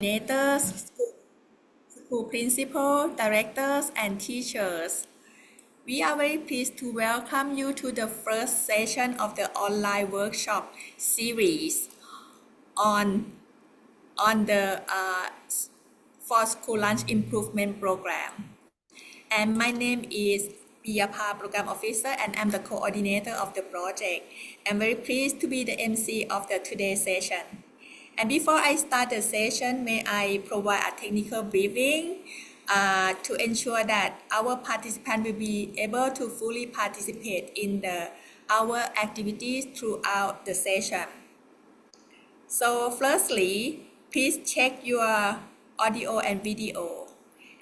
coordinators, school principals, directors, and teachers. We are very pleased to welcome you to the first session of the online workshop series on, on the for school lunch improvement program. And my name is Piyapa, Program Officer, and I'm the coordinator of the project. I'm very pleased to be the MC of the today's session. And before I start the session, may I provide a technical briefing to ensure that our participants will be able to fully participate in our activities throughout the session. So firstly, please check your audio and video.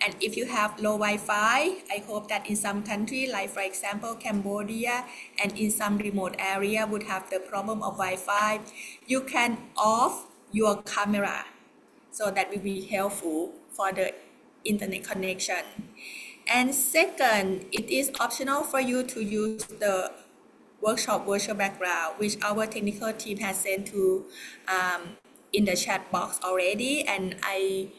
And if you have low Wi-Fi, I hope that in some country, like for example, Cambodia, and in some remote area would have the problem of Wi-Fi, you can off your camera. So that will be helpful for the internet connection. And second, it is optional for you to use the workshop virtual background, which our technical team has sent to in the chat box already. And I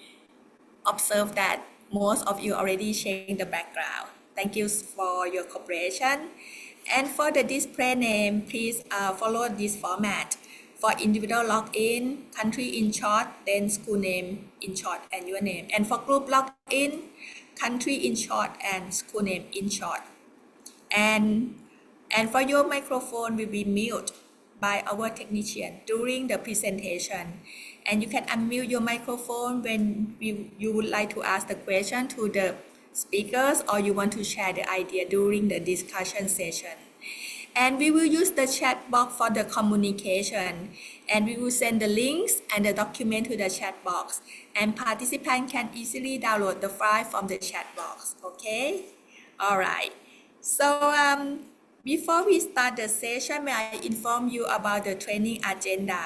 observe that most of you already changed the background. Thank you for your cooperation. And for the display name, please follow this format. For individual login, country in short, then school name in short, and your name. And for group login, country in short and school name in short. And for your microphone will be mute by our technician during the presentation. And you can unmute your microphone when you would like to ask the question to the speakers or you want to share the idea during the discussion session. And we will use the chat box for the communication. And we will send the links and the document to the chat box. And participants can easily download the file from the chat box. Okay? All right. So before we start the session, may I inform you about the training agenda?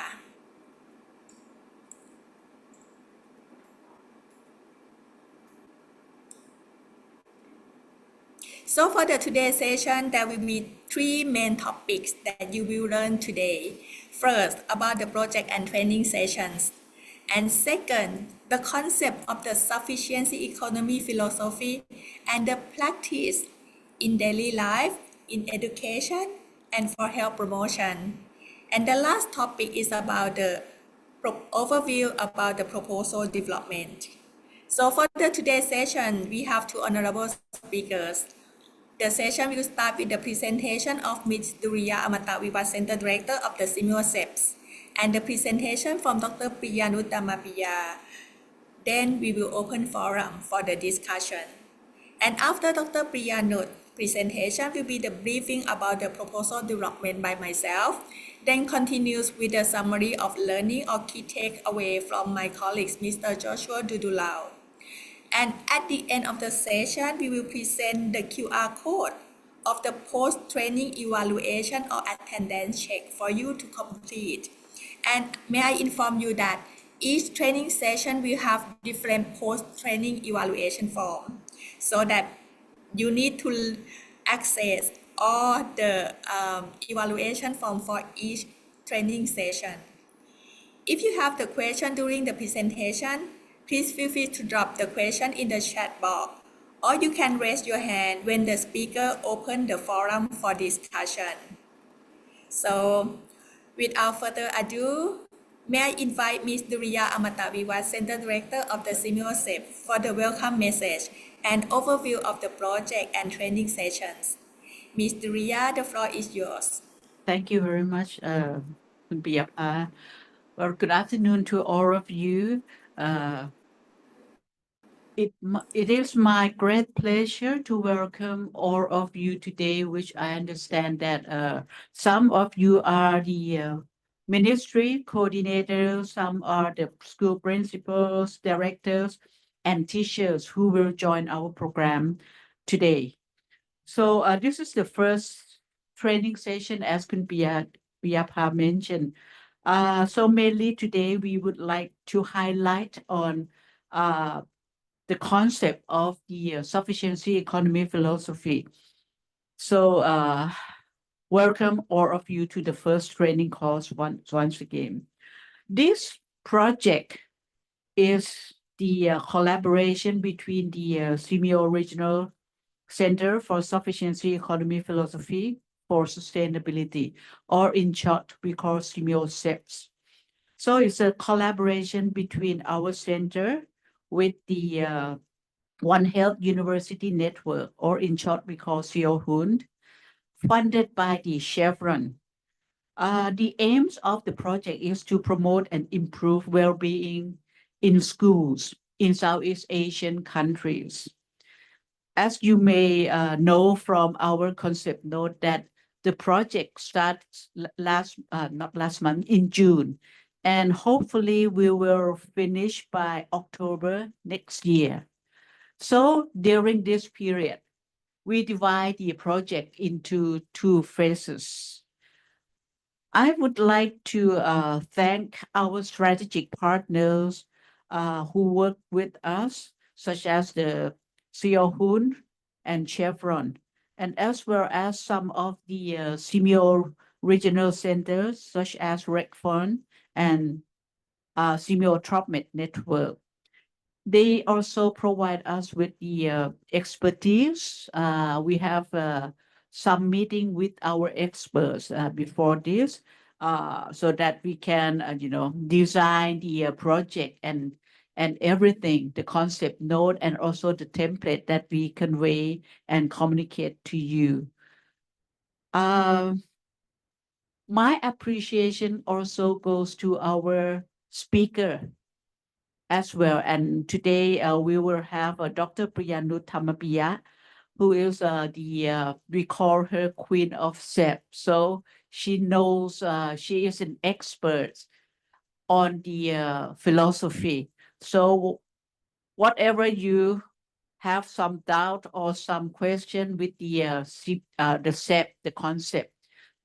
So for the today's session, there will be three main topics that you will learn today. First, about the project and training sessions. And second, the concept of the sufficiency economy philosophy and the practice in daily life, in education, and for health promotion. And the last topic is about the overview about the proposal development. So for the today's session, we have two honorable speakers. The session will start with the presentation of Ms. Duriya Amata Vivat Center Director of the SEP, and the presentation from Dr. Priyanut Damapiya. Then we will open forum for the discussion. And after Dr. Priyanut's presentation will be the briefing about the proposal development by myself, then continues with the summary of learning or key takeaway from my colleagues, Mr. Joshua Dudulao. And at the end of the session, we will present the QR code of the post-training evaluation or attendance check for you to complete. And may I inform you that each training session will have different post-training evaluation form, so that you need to access all the evaluation form for each training session. If you have the question during the presentation, please feel free to drop the question in the chat box, or you can raise your hand when the speaker opens the forum for discussion. So, without further ado, may I invite Ms. Duriya Amata Vivat, Center Director of the SEP, for the welcome message and overview of the project and training sessions. Ms. Duriya, the floor is yours. Thank you very much, Piyapa. Well, good afternoon to all of you. It is my great pleasure to welcome all of you today, which I understand that some of you are the ministry coordinators, some are the school principals, directors, and teachers who will join our program today. So this is the first training session, as Piyapa mentioned. So mainly today we would like to highlight on the concept of the sufficiency economy philosophy. So welcome all of you to the first training course once again. This project is the collaboration between the semi-original Center for Sufficiency Economy Philosophy for Sustainability, or in short, we call SEPs. So it's a collaboration between our center with the One Health University Network, or in short, we call SEOHUND, funded by the Chevron. The aims of the project is to promote and improve well-being in schools in Southeast Asian countries. As you may know from our concept note that the project starts not last month, in June, and hopefully we will finish by October next year. So during this period, we divide the project into two phases. I would like to thank our strategic partners who work with us, such as the Seohun and Chevron, and as well as some of the Simeo regional centers, such as RECFON and Simeo Tropmet Network. They also provide us with the expertise. We have some meeting with our experts before this, so that we can, design the project and everything, the concept note, and also the template that we convey and communicate to you. My appreciation also goes to our speaker as well. And today we will have Dr. Priyanut Thamapiya, who is we call her Queen of SEP. So she knows, she is an expert on the philosophy. So whatever you have some doubt or some question with the SEP, the concept,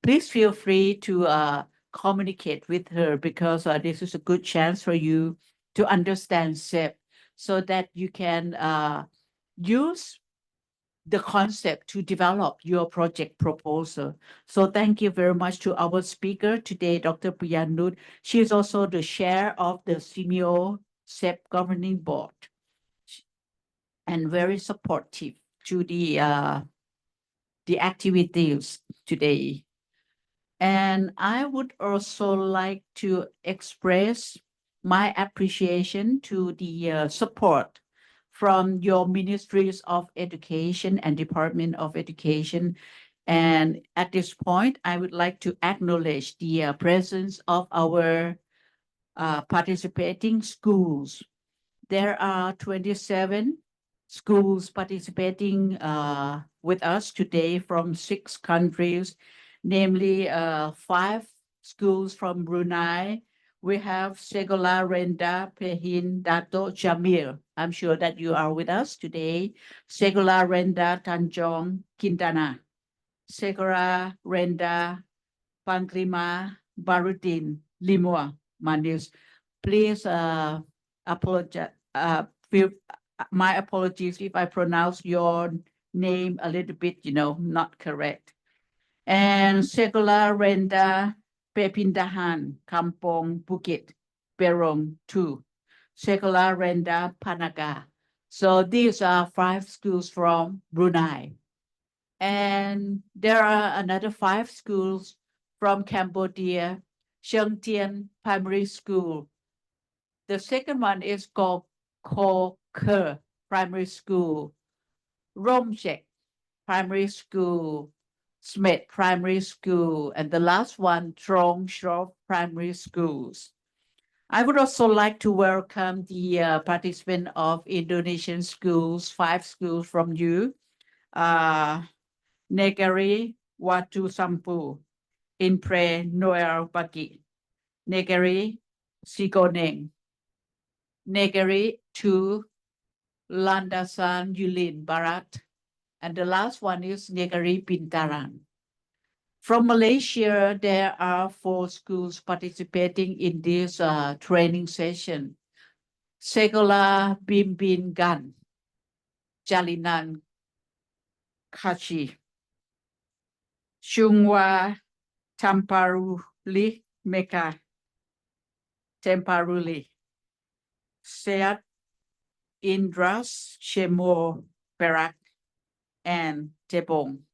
please feel free to communicate with her, because this is a good chance for you to understand SEP so that you can use the concept to develop your project proposal. So thank you very much to our speaker today, Dr. Priyanut. She is also the chair of the Simeo SEP governing board and very supportive to the activities today. And I would also like to express my appreciation to the support from your ministries of education and Department of Education. And at this point, I would like to acknowledge the presence of our participating schools. There are 27 schools participating with us today from 6 countries, namely 5 schools from Brunei. We have Segola Renda Pehin Dato Jamil. I'm sure that you are with us today. Segola Renda Tanjong Quintana. Segola Renda Panglima Barudin Limua Manus. Please apologize. My apologies if I pronounce your name a little bit, not correct. And Segula Renda Pepindahan, Kampong Bukit, Berong 2. Segula Renda Panaga. So these are 5 schools from Brunei. And there are another 5 schools from Cambodia, Sheng Tien Primary School. The second one is called Ko Kerr Primary School, Romjek Primary School, Smith Primary School, and the last one, Trong Shop Primary Schools. I would also like to welcome the participant of Indonesian schools, 5 schools from you, Negari Watu Sampu, Inpre Noel Bagi, Negari Sigoneng, Negari 2, Landasan Yulin Barat, and the last one is Negari Bintarang. From Malaysia, there are 4 schools participating in this training session. Sekolah Bimbingan, Jalinan Kachi, Chungwa Tamparuli Meka, Temparuli, Seat Indras, Chemo, Perak, and Tebong.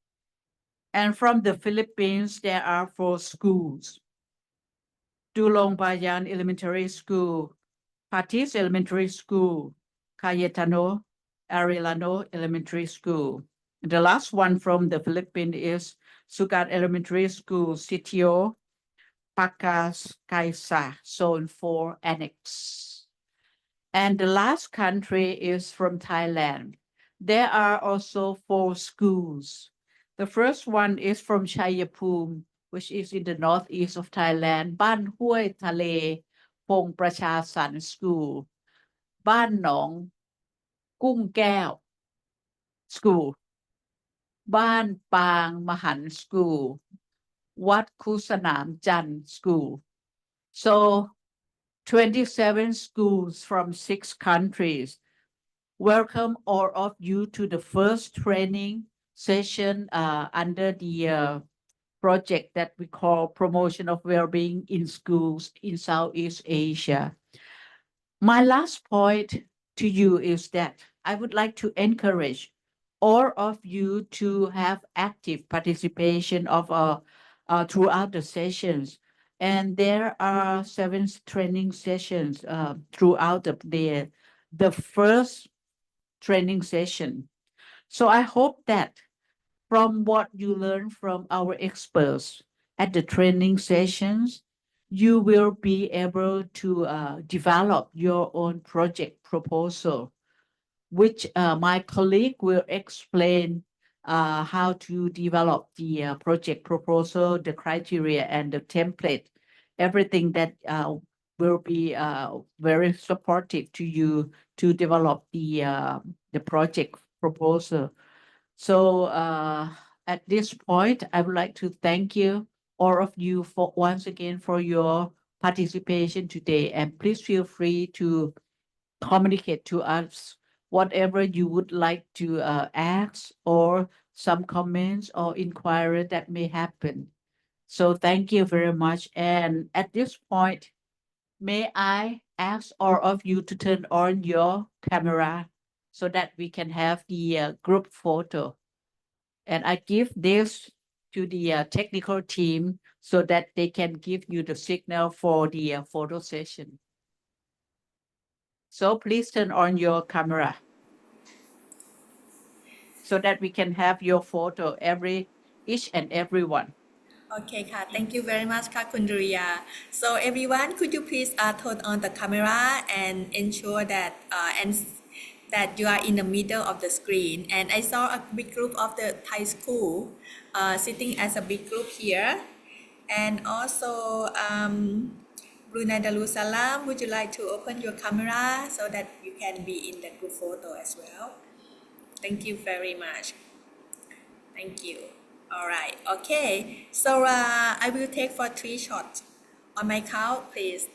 And from the Philippines, there are 4 schools: Dulong Bayan Elementary School, Patis Elementary School, Cayetano Arellano Elementary School. The last one from the Philippines is Sugat Elementary School, Sitio Pacas Kaisa, Zone 4 Annex. And the last country is from Thailand. There are also 4 schools. The first one is from Chayapum, which is in the northeast of Thailand, Ban Huay Thale Pong Pracha San School, Ban Nong Kung Keo School, Ban Pang Mahan School, Wat Kusanam Jan School. So 27 schools from 6 countries. Welcome all of you to the first training session under the project that we call Promotion of Wellbeing in Schools in Southeast Asia. My last point to you is that I would like to encourage all of you to have active participation of throughout the sessions. And there are 7 training sessions throughout the first training session. So I hope that from what you learn from our experts at the training sessions, you will be able to develop your own project proposal, which my colleague will explain how to develop the project proposal, the criteria, and the template, everything that will be very supportive to you to develop the project proposal. So at this point, I would like to thank you, all of you, for once again for your participation today. And please feel free to communicate to us whatever you would like to ask or some comments or inquiry that may happen. So thank you very much. And at this point, may I ask all of you to turn on your camera so that we can have the group photo. And I give this to the technical team so that they can give you the signal for the photo session. So please turn on your camera so that we can have your photo, each and every one. Okay, ka. Thank you very much, ka, Kundriya. So everyone, could you please turn on the camera and ensure that that you are in the middle of the screen. And I saw a big group of the Thai school sitting as a big group here. And also, Brunei Darussalam, would you like to open your camera so that you can be in the group photo as well? Thank you very much. Thank you. All right. Okay. So I will take for 3 shots. On my count, please.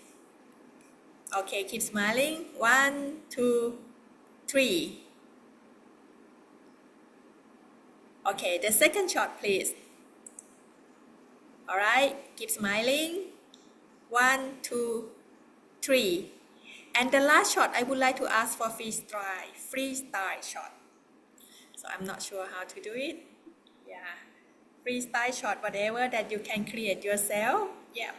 Okay. Keep smiling. 1, 2, 3. Okay. The second shot, please. All right. Keep smiling. 1, 2, 3. And the last shot, I would like to ask for freestyle shot. So I'm not sure how to do it. Yeah. Freestyle shot, whatever that you can create yourself. Yeah.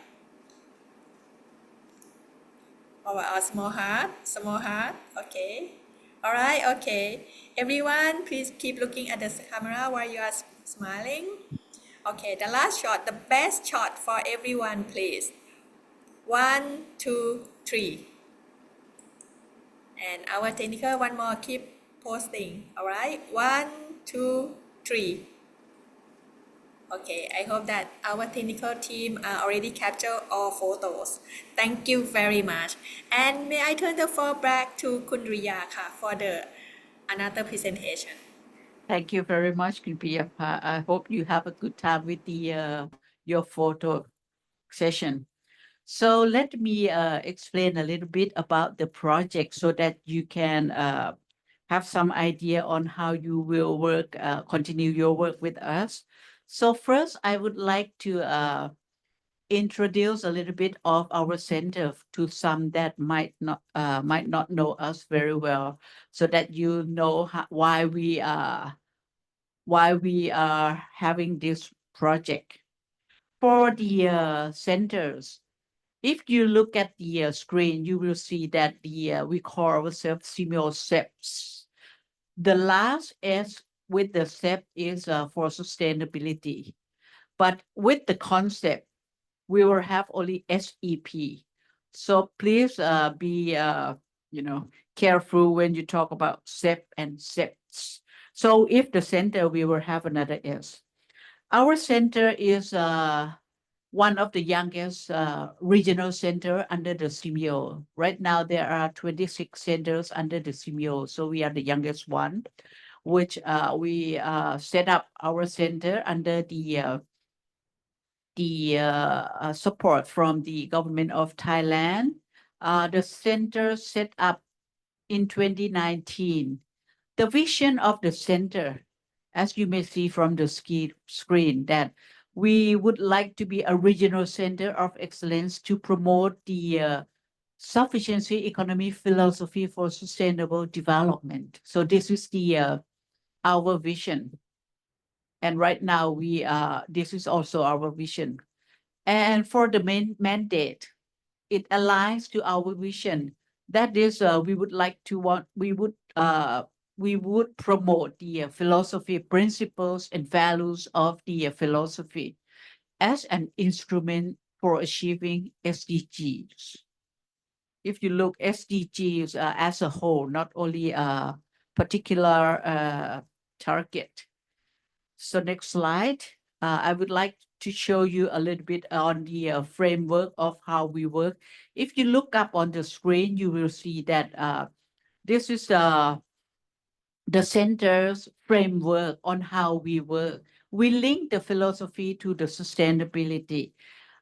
Or a small heart, okay. All right, okay. Everyone, please keep looking at the camera while you are smiling. Okay, the last shot, the best shot for everyone, please. 1, 2, 3. And our technical, one more, keep posting. All right, 1, 2, 3. Okay, I hope that our technical team already captured all photos. Thank you very much. And may I turn the floor back to Kundriya for the another presentation. Thank you very much, Kripiyappa. I hope you have a good time with your photo session. So let me explain a little bit about the project so that you can have some idea on how you will continue your work with us. So first, I would like to introduce a little bit of our center to some that might not know us very well, so that you know why we are having this project. For the centers, if you look at the screen, you will see that we call ourselves SEPs. The last S with the SEP is for sustainability, but with the concept, we will have only SEP. So please be careful when you talk about SEP and SEPs. So if the center, we will have another S. Our center is one of the youngest regional center under the CMO. Right now, there are 26 centers under the CMO, so we are the youngest one, which we set up our center under the support from the government of Thailand. The center set up in 2019. The vision of the center, as you may see from the screen, that we would like to be a regional center of excellence to promote the sufficiency economy philosophy for sustainable development. So this is the our vision. And right now this is also our vision. And for the main mandate, it aligns to our vision. That is, we would promote the philosophy, principles, and values of the philosophy as an instrument for achieving SDGs. If you look SDGs as a whole, not only a particular target. So next slide. I would like to show you a little bit on the framework of how we work. If you look up on the screen, you will see that this is the center's framework on how we work. We link the philosophy to the sustainability.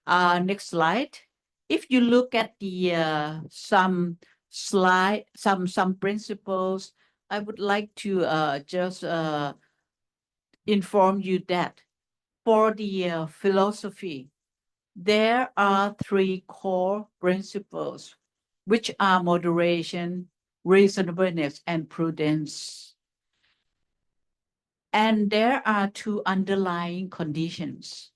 Next slide. If you look at the some principles, I would like to just inform you that for the philosophy, there are three core principles, which are moderation, reasonableness, and prudence. And there are two underlying conditions,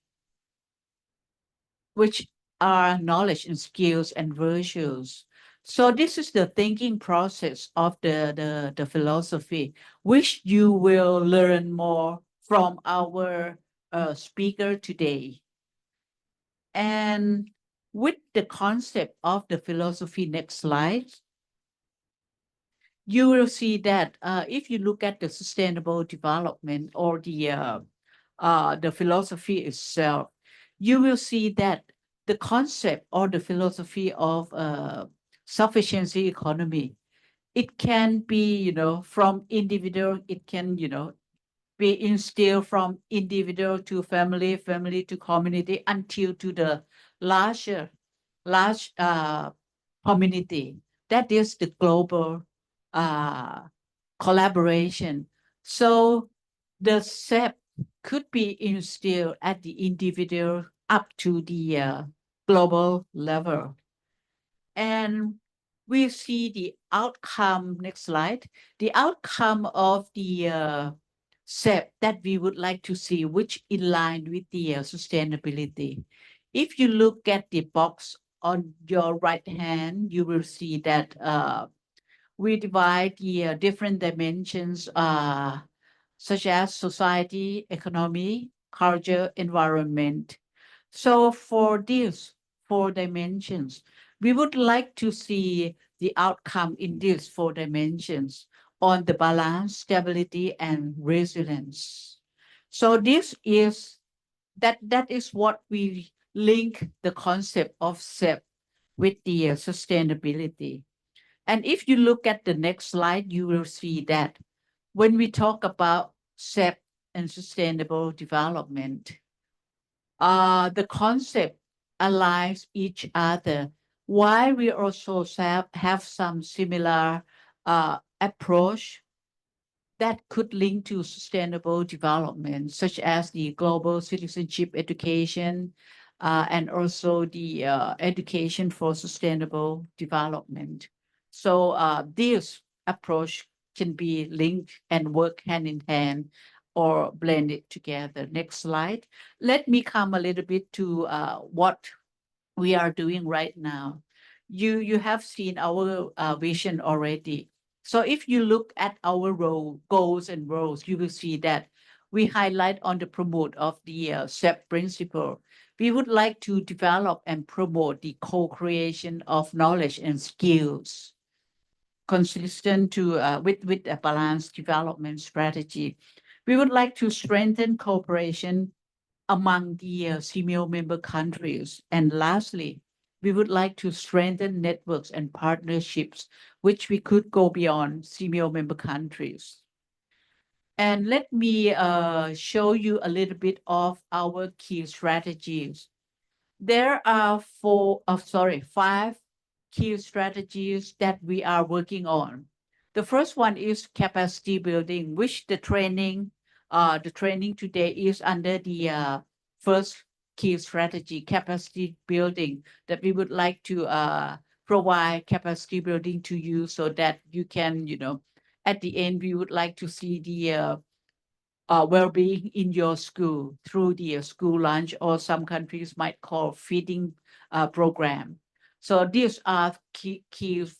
which are knowledge and skills and virtues. So this is the thinking process of the philosophy, which you will learn more from our speaker today. And with the concept of the philosophy, next slide, you will see that if you look at the sustainable development or the philosophy itself, you will see that the concept or the philosophy of sufficiency economy, it can be, from individual, it can, be instilled from individual to family, family to community, until to the large community. That is the global uh, collaboration. So the SEP could be instilled at the individual up to the global level. And we see the outcome, next slide, the outcome of the SEP that we would like to see, which in line with the sustainability. If you look at the box on your right hand, you will see that we divide the different dimensions, such as society, economy, culture, environment. So for these four dimensions, we would like to see the outcome in these four dimensions on the balance, stability, and resilience. So that is what we link the concept of SEP with the sustainability. And if you look at the next slide, you will see that when we talk about SEP and sustainable development, the concept aligns each other. While we also have some similar approach that could link to sustainable development, such as the global citizenship education, and also the education for sustainable development. So this approach can be linked and work hand in hand or blend it together. Next slide. Let me come a little bit to what we are doing right now. You have seen our vision already. So if you look at our role, goals and roles, you will see that we highlight on the promote of the SEP principle. We would like to develop and promote the co-creation of knowledge and skills consistent to with a balanced development strategy. We would like to strengthen cooperation among the CMO member countries. And lastly, we would like to strengthen networks and partnerships, which we could go beyond CMO member countries. And let me show you a little bit of our key strategies. There are five key strategies that we are working on. The first one is capacity building, which the training today is under the first key strategy, capacity building, that we would like to provide capacity building to you so that you can, at the end, we would like to see the well-being in your school through the school lunch, or some countries might call feeding program. So these are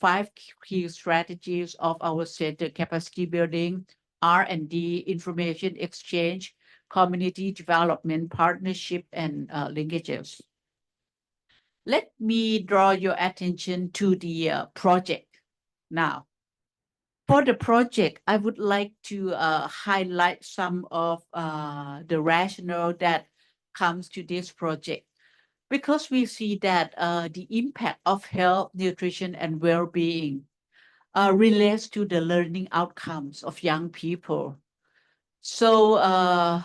five key strategies of our center: capacity building, R&D, information exchange, community development, partnership, and linkages. Let me draw your attention to the project now. For the project, I would like to highlight some of the rationale that comes to this project, because we see that the impact of health, nutrition, and well-being relates to the learning outcomes of young people. So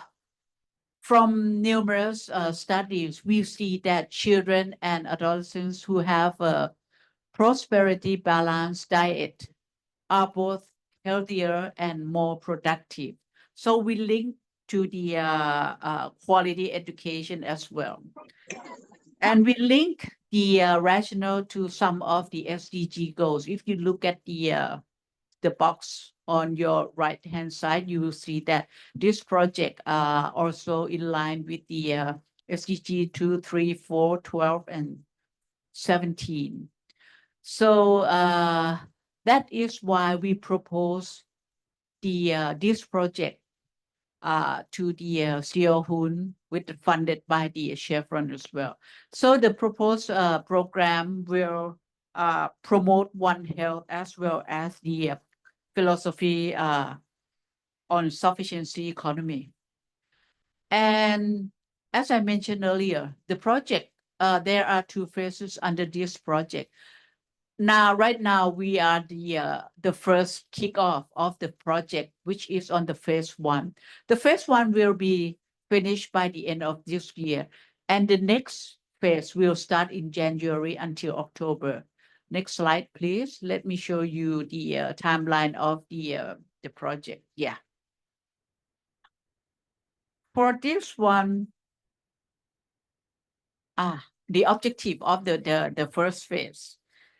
from numerous studies, we see that children and adolescents who have a prosperity balanced diet are both healthier and more productive. So we link to the quality education as well. And we link the rationale to some of the SDG goals. If you look at the box on your right hand side, you will see that this project also in line with the SDG 2, 3, 4, 12, and 17. So that is why we propose this project to the CEO Hun, with funded by the Chevron as well. So the proposed program will promote One Health as well as the philosophy on sufficiency economy. And as I mentioned earlier, the project, there are two phases under this project. Now, right now, we are the first kickoff of the project, which is on the phase one. The phase one will be finished by the end of this year, and the next phase will start in January until October. Next slide, please. Let me show you the timeline of the project. Yeah. For this one, the objective of the first phase.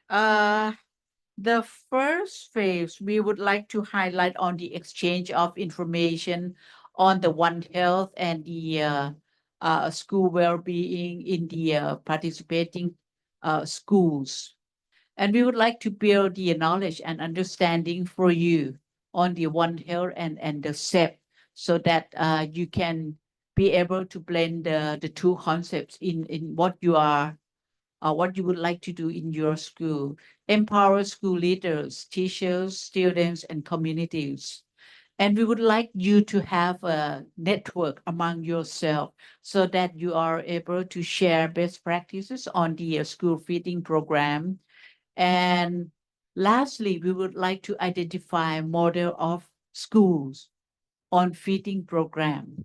The first phase, we would like to highlight on the exchange of information on the One Health and the school well-being in the participating schools. And we would like to build the knowledge and understanding for you on the One Health and the SEP, so that you can be able to blend the two concepts in what you would like to do in your school. Empower school leaders, teachers, students, and communities. And we would like you to have a network among yourself, so that you are able to share best practices on the school feeding program. And lastly, we would like to identify model of schools on feeding program.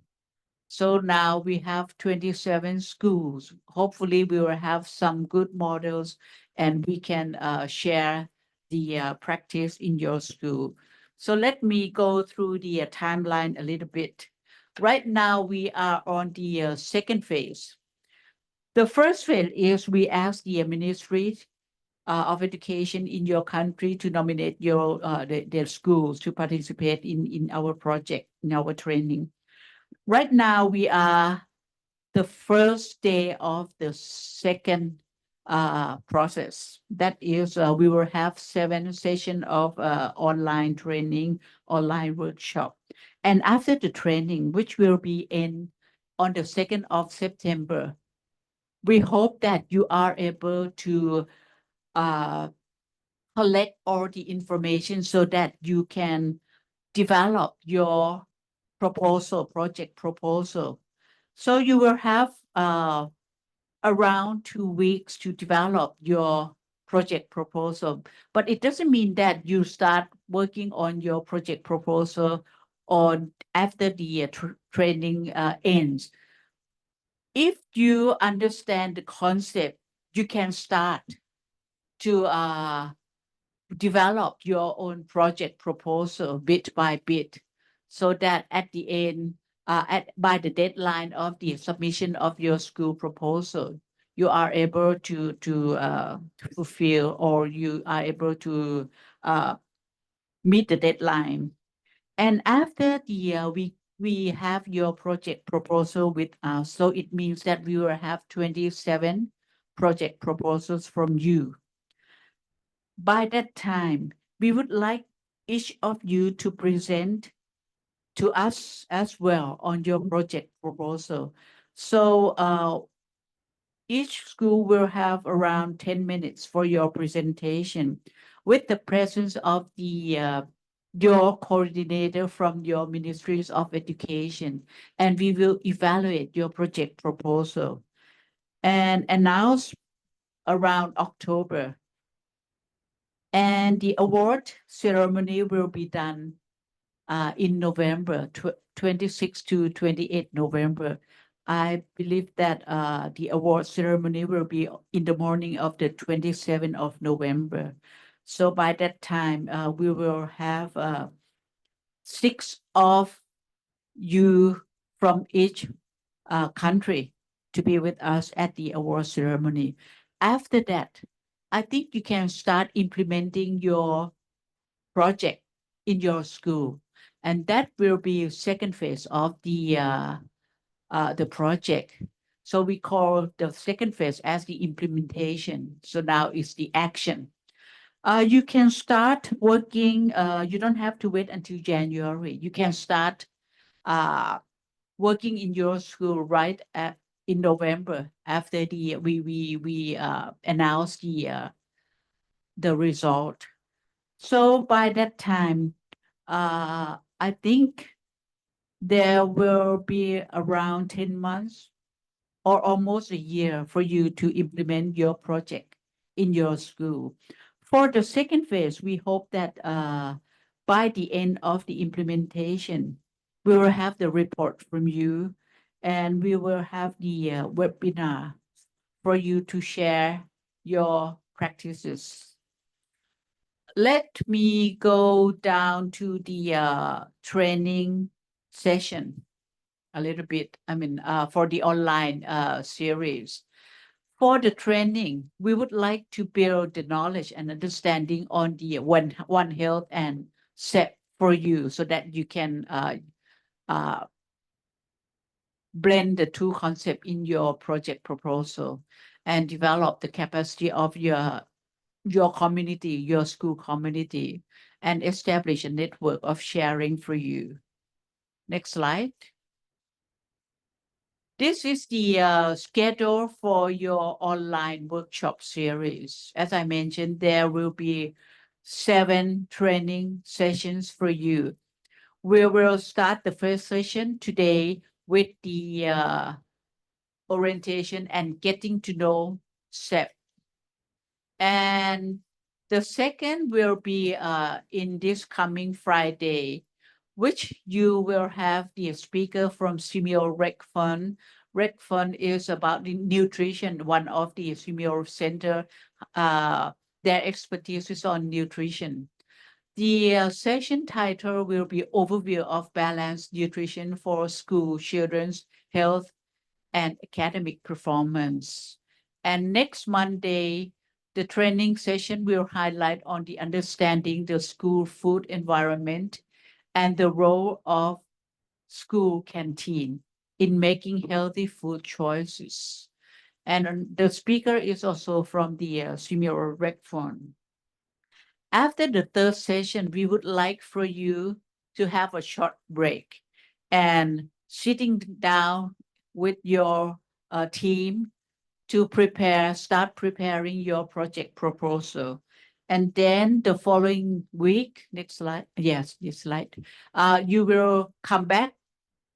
So now we have 27 schools. Hopefully, we will have some good models, and we can share the practice in your school. So let me go through the timeline a little bit. Right now, we are on the second phase. The first phase is we ask the ministry of education in your country to nominate their schools to participate in our project, in our training. Right now, we are the first day of the second process. That is, we will have 7 sessions of online training, online workshop. And after the training, which will be in on the 2nd of September, we hope that you are able to uh, collect all the information so that you can develop your project proposal. So you will have around 2 weeks to develop your project proposal. But it doesn't mean that you start working on your project proposal on after the training ends. If you understand the concept, you can start to develop your own project proposal bit by bit so that at the end by the deadline of the submission of your school proposal you are able to fulfill or you are able to uh, meet the deadline. And after the we have your project proposal with us, so it means that we will have 27 project proposals from you. By that time, we would like each of you to present to us as well on your project proposal. So each school will have around 10 minutes for your presentation with the presence of the your coordinator from your ministries of education, and we will evaluate your project proposal and announce around October. And the award ceremony will be done in November, 26 to 28 November. I believe that the award ceremony will be in the morning of the 27th of November. So by that time, we will have 6 of you from each country to be with us at the award ceremony. After that, I think you can start implementing your project in your school, and that will be second phase of the project. So we call the second phase as the implementation. So now it's the action. You can start working. You don't have to wait until January. You can start uh, working in your school right in November after we announce the result. So by that time, I think there will be around 10 months or almost a year for you to implement your project in your school. For the second phase, we hope that by the end of the implementation, we will have the report from you and we will have the webinar for you to share your practices. Let me go down to the training session a little bit. I mean, for the online series. For the training, we would like to build the knowledge and understanding on the One Health and SEP for you so that you can uh, blend the two concepts in your project proposal and develop the capacity of your community, your school community, and establish a network of sharing for you. Next slide. This is the schedule for your online workshop series. As I mentioned, there will be 7 training sessions for you. We will start the first session today with the orientation and getting to know SEP. And the second will be in this coming Friday, which you will have the speaker from Simeo Rec Fund. Rec Fund is about the nutrition, one of the Simeo Center. Uh, their expertise is on nutrition. The session title will be Overview of Balanced Nutrition for School Children's Health and academic performance. And next Monday, the training session will highlight on the understanding the school food environment and the role of school canteen in making healthy food choices. And the speaker is also from the Senior Rec Fund. After the third session, we would like for you to have a short break and sitting down with your team to start preparing your project proposal. And then the following week, next slide, yes, this slide, you will come back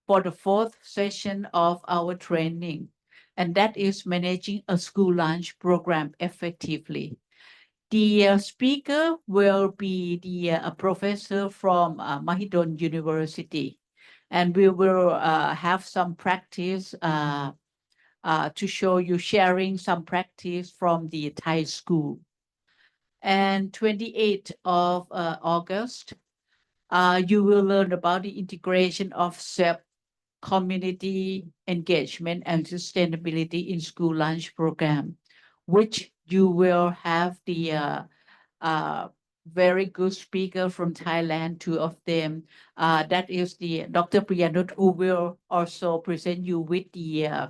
for the fourth session of our training, and that is managing a school lunch program effectively. The speaker will be a professor from Mahidol University, and we will have some practice to show you sharing some practice from the Thai school. And 28th of August, you will learn about the integration of SEP, community engagement and sustainability in school lunch program, which you will have the very good speaker from Thailand, two of them. That is the Dr. Priyanut, who will also present you with the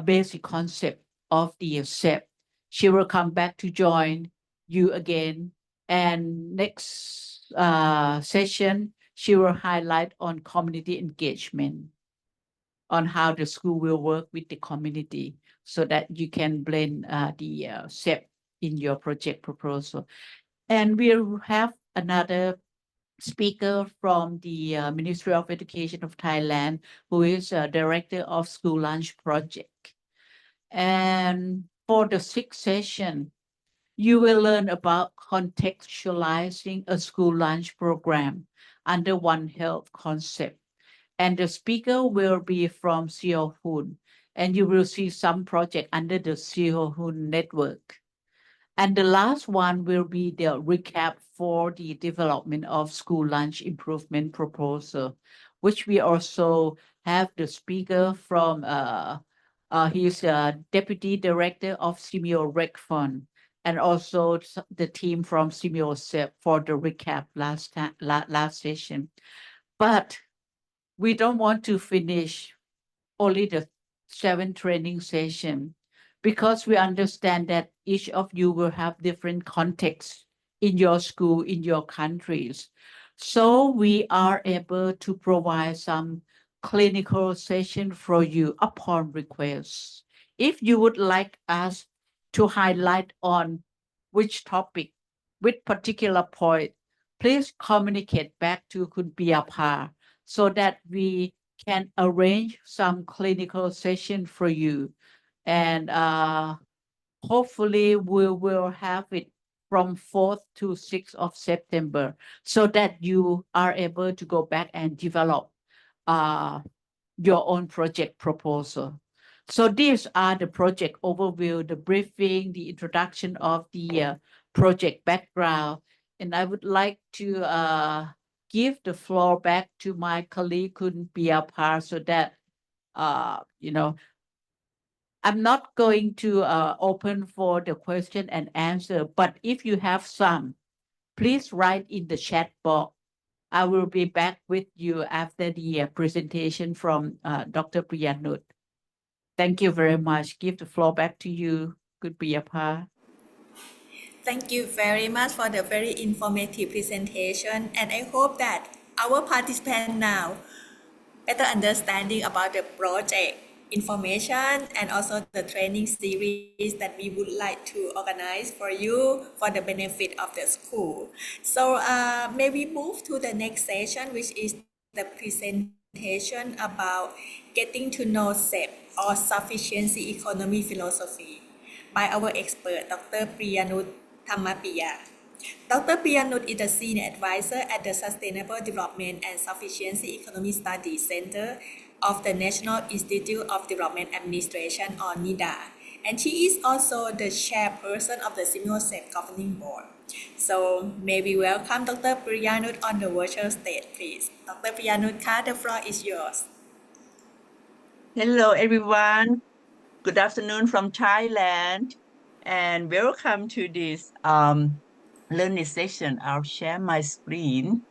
basic concept of the SEP. She will come back to join you again. And next session, she will highlight on community engagement, on how the school will work with the community so that you can blend the SEP in your project proposal. And we'll have another speaker from the Ministry of Education of Thailand, who is Director of School Lunch Project. And for the sixth session, you will learn about contextualizing a school lunch program under One Health concept. And the speaker will be from Seoul, and you will see some project under the Seoul network. And the last one will be the recap for the development of school lunch improvement proposal, which we also have the speaker from, he's Deputy Director of Simeo Rec Fund, and also the team from Simeo SEP for the recap last session. But we don't want to finish only the 7 training session, because we understand that each of you will have different contexts in your school, in your countries. So we are able to provide some clinical session for you upon request. If you would like us to highlight on which topic, with particular point, please communicate back to Kun Piyapa so that we can arrange some clinical session for you. And hopefully we will have it from 4th to 6th of September so that you are able to go back and develop uh, your own project proposal. So these are the project overview, the briefing, the introduction of the project background. And I would like to give the floor back to my colleague Kun Piyapar so that I'm not going to open for the question and answer, but if you have some, please write in the chat box. I will be back with you after the presentation from Dr. Priyanut. Thank you very much. Give the floor back to you. Good Priyapa. Thank you very much for the very informative presentation, and I hope that our participants now better understanding about the project information and also the training series that we would like to organize for you for the benefit of the school. So may we move to the next session, which is the presentation about getting to know SEP or Sufficiency Economy Philosophy by our expert, Dr. Priyanut Thammapiya. Dr. Priyanut is a senior advisor at the Sustainable Development and Sufficiency Economy Studies Center of the National Institute of Development Administration, or NIDA, and she is also the chairperson of the SEP Governing Board. So may we welcome Dr. Priyanut on the virtual stage, please. Dr. Priyanut, the floor is yours. Hello, everyone. Good afternoon from Thailand, and welcome to this learning session. I'll share my screen.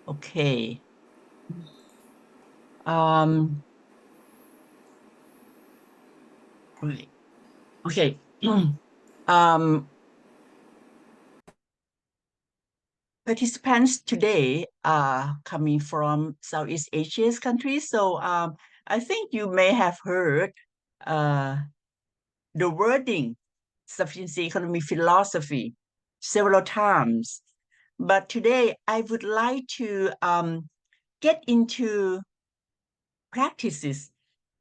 Okay. Um, okay. Okay. Um, Participants today are coming from Southeast Asia's countries, so I think you may have heard uh, the wording sufficiency economy philosophy several times. But today I would like to get into practices.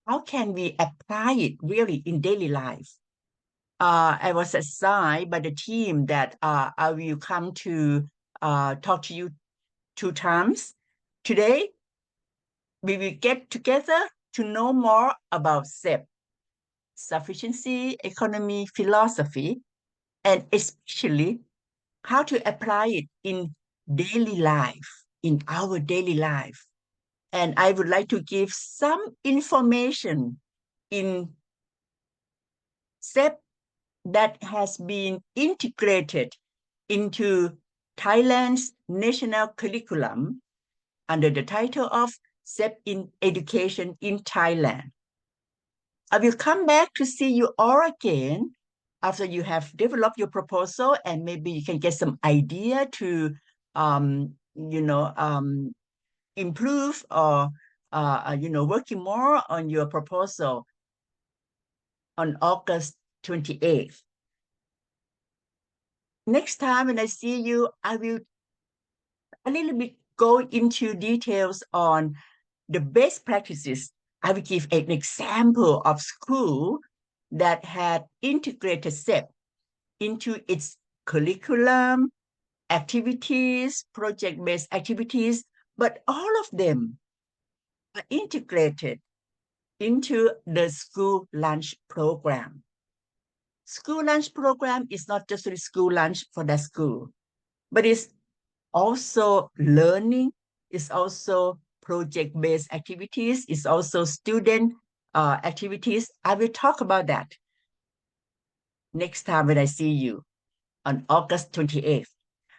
How can we apply it really in daily life? I was assigned by the team that I will come to talk to you 2 times. Today, we will get together to know more about SEP, Sufficiency Economy Philosophy, and especially how to apply it in daily life, in our daily life. And I would like to give some information in SEP that has been integrated into Thailand's national curriculum under the title of SEP in Education in Thailand. I will come back to see you all again after you have developed your proposal, and maybe you can get some idea to, improve or, working more on your proposal on August 28th. Next time when I see you, I will a little bit go into details on the best practices. I will give an example of school that had integrated SEP into its curriculum, activities, project-based activities, but all of them are integrated into the school lunch program. School lunch program is not just a school lunch for the school, but it's also learning, it's also project-based activities, it's also student activities. I will talk about that next time when I see you on August 28th.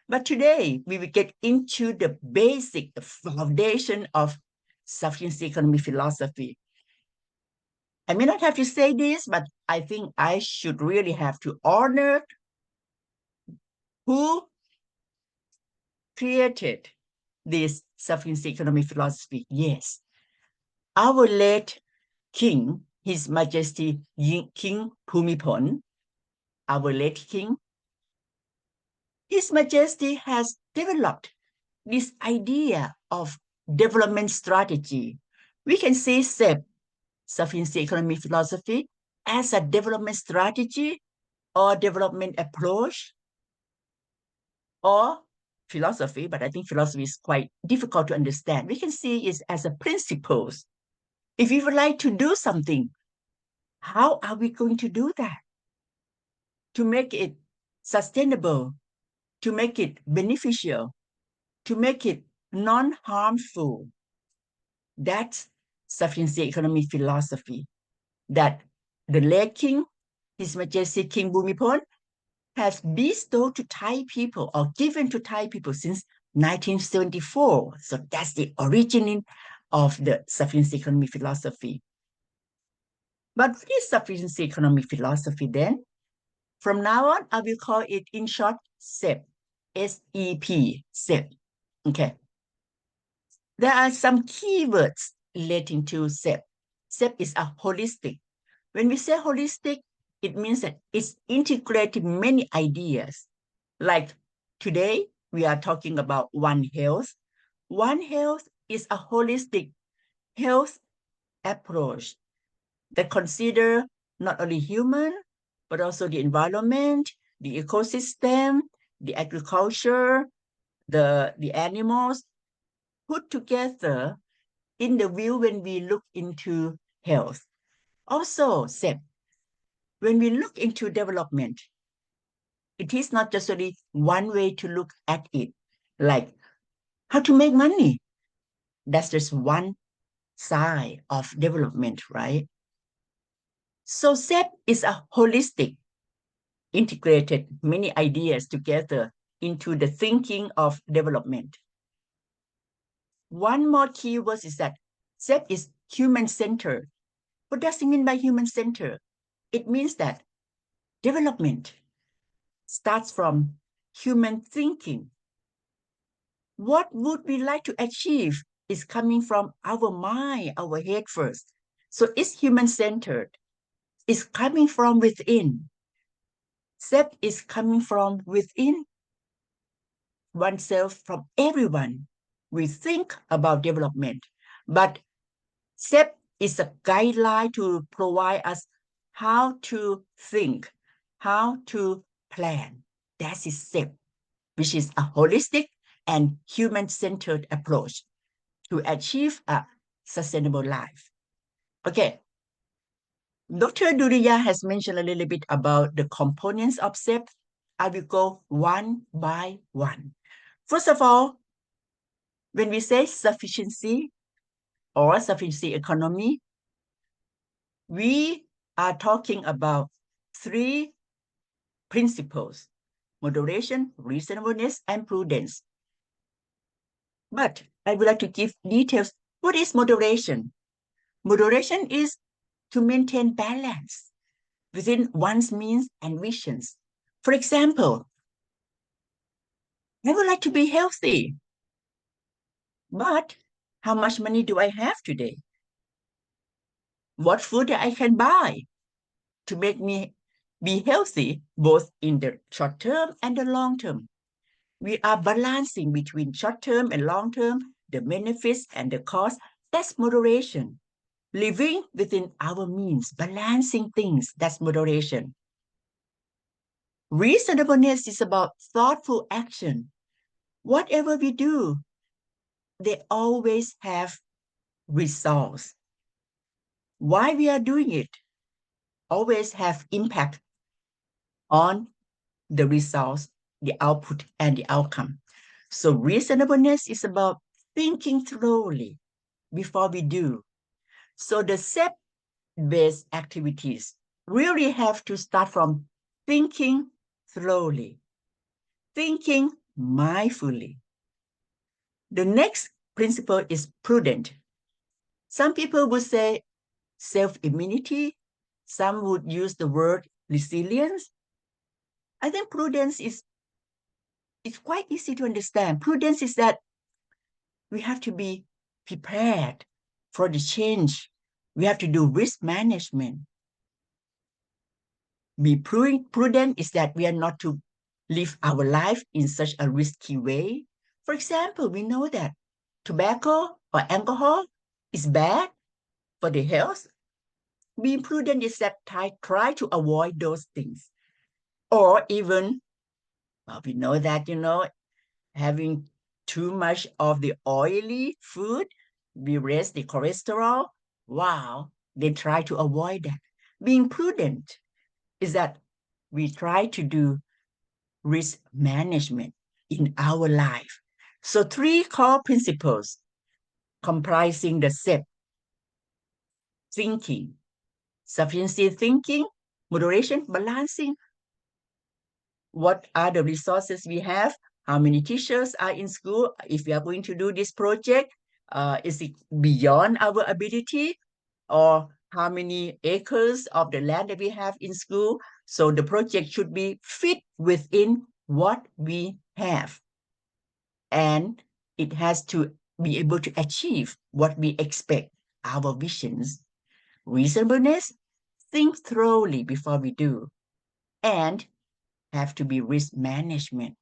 But today, we will get into the basic, the foundation of sufficiency economy philosophy. I may not have to say this, but I think I should really have to honor who created this sufficiency economy philosophy. Yes, our late King, His Majesty King Bhumibol, our late King, His Majesty has developed this idea of development strategy. We can see SEP, sufficiency economy philosophy, as a development strategy or development approach or philosophy, but I think philosophy is quite difficult to understand. We can see it as a principles. If we would like to do something, how are we going to do that? To make it sustainable, to make it beneficial, to make it non-harmful. That's sufficiency economy philosophy that the late King, His Majesty King Bhumibol, has bestowed to Thai people or given to Thai people since 1974. So that's the origin of the sufficiency economy philosophy. But what is sufficiency economy philosophy then? From now on, I will call it in short SEP, S-E-P, SEP. Okay. There are some keywords relating to SEP. SEP is a holistic. When we say holistic, it means that it's integrating many ideas. Like today, we are talking about One Health. One Health is a holistic health approach that consider not only human, but also the environment, the ecosystem, the agriculture, the animals, put together in the view when we look into health. Also, SEP, when we look into development, it is not just only one way to look at it, like how to make money. That's just one side of development, right? So SEP is a holistic, integrated many ideas together into the thinking of development. One more keyword is that SEP is human-centered. What does it mean by human-centered? It means that development starts from human thinking. What would we like to achieve is coming from our mind, our head first. So it's human-centered. It's coming from within. SEP is coming from within oneself, from everyone. We think about development, but SEP is a guideline to provide us how to think, how to plan. That is SEP, which is a holistic and human-centered approach to achieve a sustainable life. Okay. Dr. Duriya has mentioned a little bit about the components of SEP. I will go one by one. First of all, when we say sufficiency or sufficiency economy, we are talking about three principles: moderation, reasonableness, and prudence. But I would like to give details. What is moderation? Moderation is to maintain balance within one's means and visions. For example, I would like to be healthy, but how much money do I have today? What food I can buy to make me be healthy, both in the short term and the long term? We are balancing between short term and long term, the benefits and the cost. That's moderation. Living within our means, balancing things, that's moderation. Reasonableness is about thoughtful action. Whatever we do, they always have results. Why we are doing it always have impact on the results, the output, and the outcome. So reasonableness is about thinking thoroughly before we do. So the SEP-based activities really have to start from thinking thoroughly, thinking mindfully. The next principle is prudent. Some people would say self-immunity. Some would use the word resilience. I think prudence is it's quite easy to understand. Prudence is that we have to be prepared for the change. We have to do risk management. Be prudent is that we are not to live our life in such a risky way. For example, we know that tobacco or alcohol is bad for the health. Being prudent is that try to avoid those things. Or even, well, we know that, having too much of the oily food, we raise the cholesterol. Wow, they try to avoid that. Being prudent is that we try to do risk management in our life. So three core principles comprising the SEP: thinking, sufficiency thinking, moderation, balancing. What are the resources we have? How many teachers are in school? If we are going to do this project, is it beyond our ability? Or how many acres of the land that we have in school? So the project should be fit within what we have. And it has to be able to achieve what we expect, our visions. Reasonableness, think thoroughly before we do. And have to be risk management.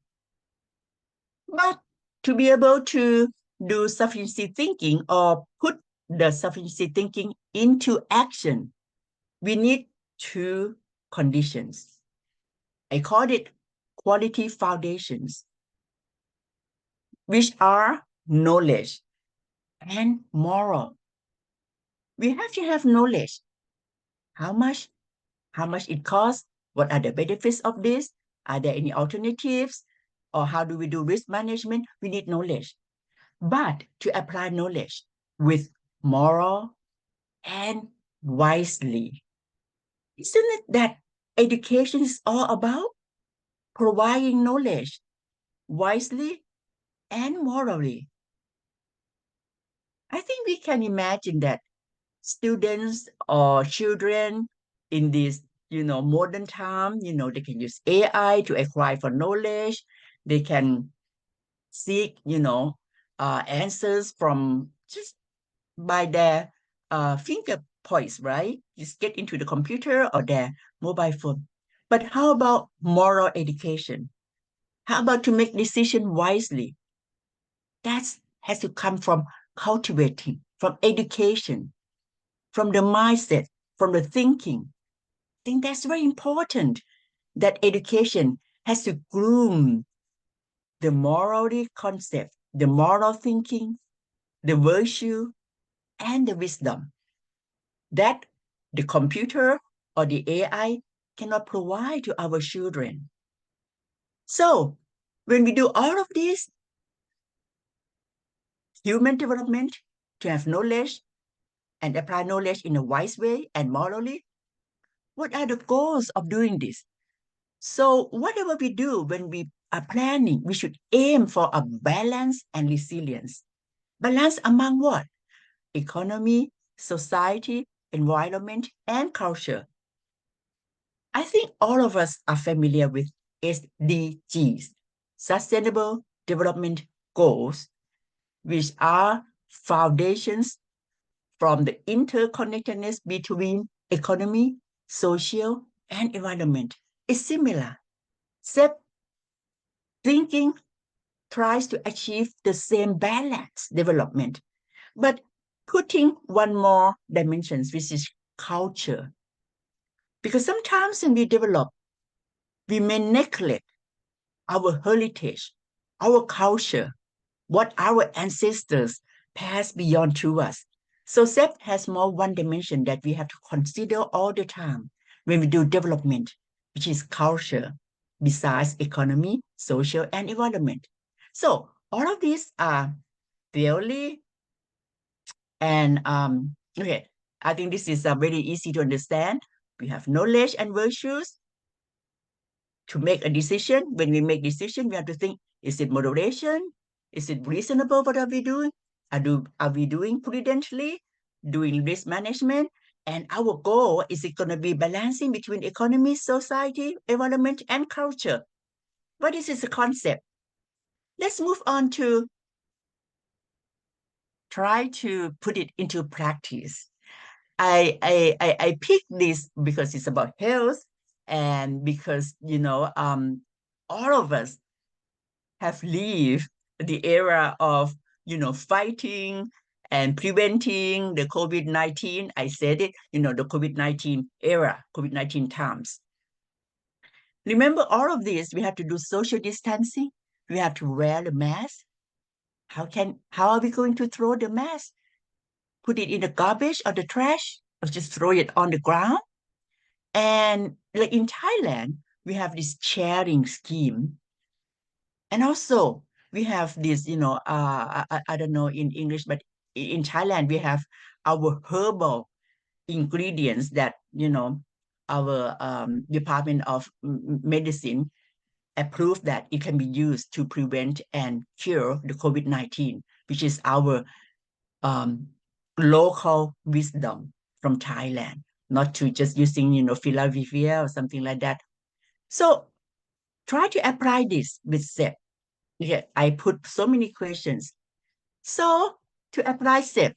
But to be able to do sufficiency thinking or put the sufficiency thinking into action, we need two conditions. I call it quality foundations, which are knowledge and moral. We have to have knowledge. How much it costs? What are the benefits of this? Are there any alternatives? Or how do we do risk management? We need knowledge. But to apply knowledge with moral, and wisely. Isn't it that education is all about providing knowledge wisely and morally? I think we can imagine that students or children in this, modern time, they can use AI to acquire for knowledge. They can seek, answers from just by their finger points, right? Just get into the computer or their mobile phone. But how about moral education? How about to make decision wisely? That has to come from cultivating, from education, from the mindset, from the thinking. I think that's very important that education has to groom the morality concept, the moral thinking, the virtue, and the wisdom that the computer or the AI cannot provide to our children. So, when we do all of this, human development, to have knowledge and apply knowledge in a wise way and morally, what are the goals of doing this? So, whatever we do when we are planning, we should aim for a balance and resilience. Balance among what? Economy, society, environment, and culture. I think all of us are familiar with SDGs, Sustainable Development Goals, which are foundations from the interconnectedness between economy, social, and environment. Is similar. SEP thinking tries to achieve the same balance development, but putting one more dimension, which is culture. Because sometimes when we develop, we may neglect our heritage, our culture, what our ancestors passed beyond to us. So SEP has more one dimension that we have to consider all the time when we do development, which is culture, besides economy, social, and environment. So all of these are theory and okay, I think this is very easy to understand. We have knowledge and virtues to make a decision. When we make decision, we have to think, is it moderation? Is it reasonable? What are we doing? Are we doing prudently, doing risk management? And our goal, is it going to be balancing between economy, society, environment, and culture? What is this concept? Let's move on to try to put it into practice. I picked this because it's about health and because, all of us have lived the era of, fighting and preventing the COVID-19. I said it, the COVID-19 era, COVID-19 times. Remember all of this, we have to do social distancing. We have to wear the mask. How are we going to throw the mask? Put it in the garbage or the trash or just throw it on the ground? And like in Thailand, we have this sharing scheme. And also we have this, I don't know in English, but in Thailand, we have our herbal ingredients that, our Department of Medicine approved that it can be used to prevent and cure the COVID-19, which is our local wisdom from Thailand, not to just using, Philadelphia or something like that. So try to apply this with SEP. Yeah, I put so many questions. So to apply SEP,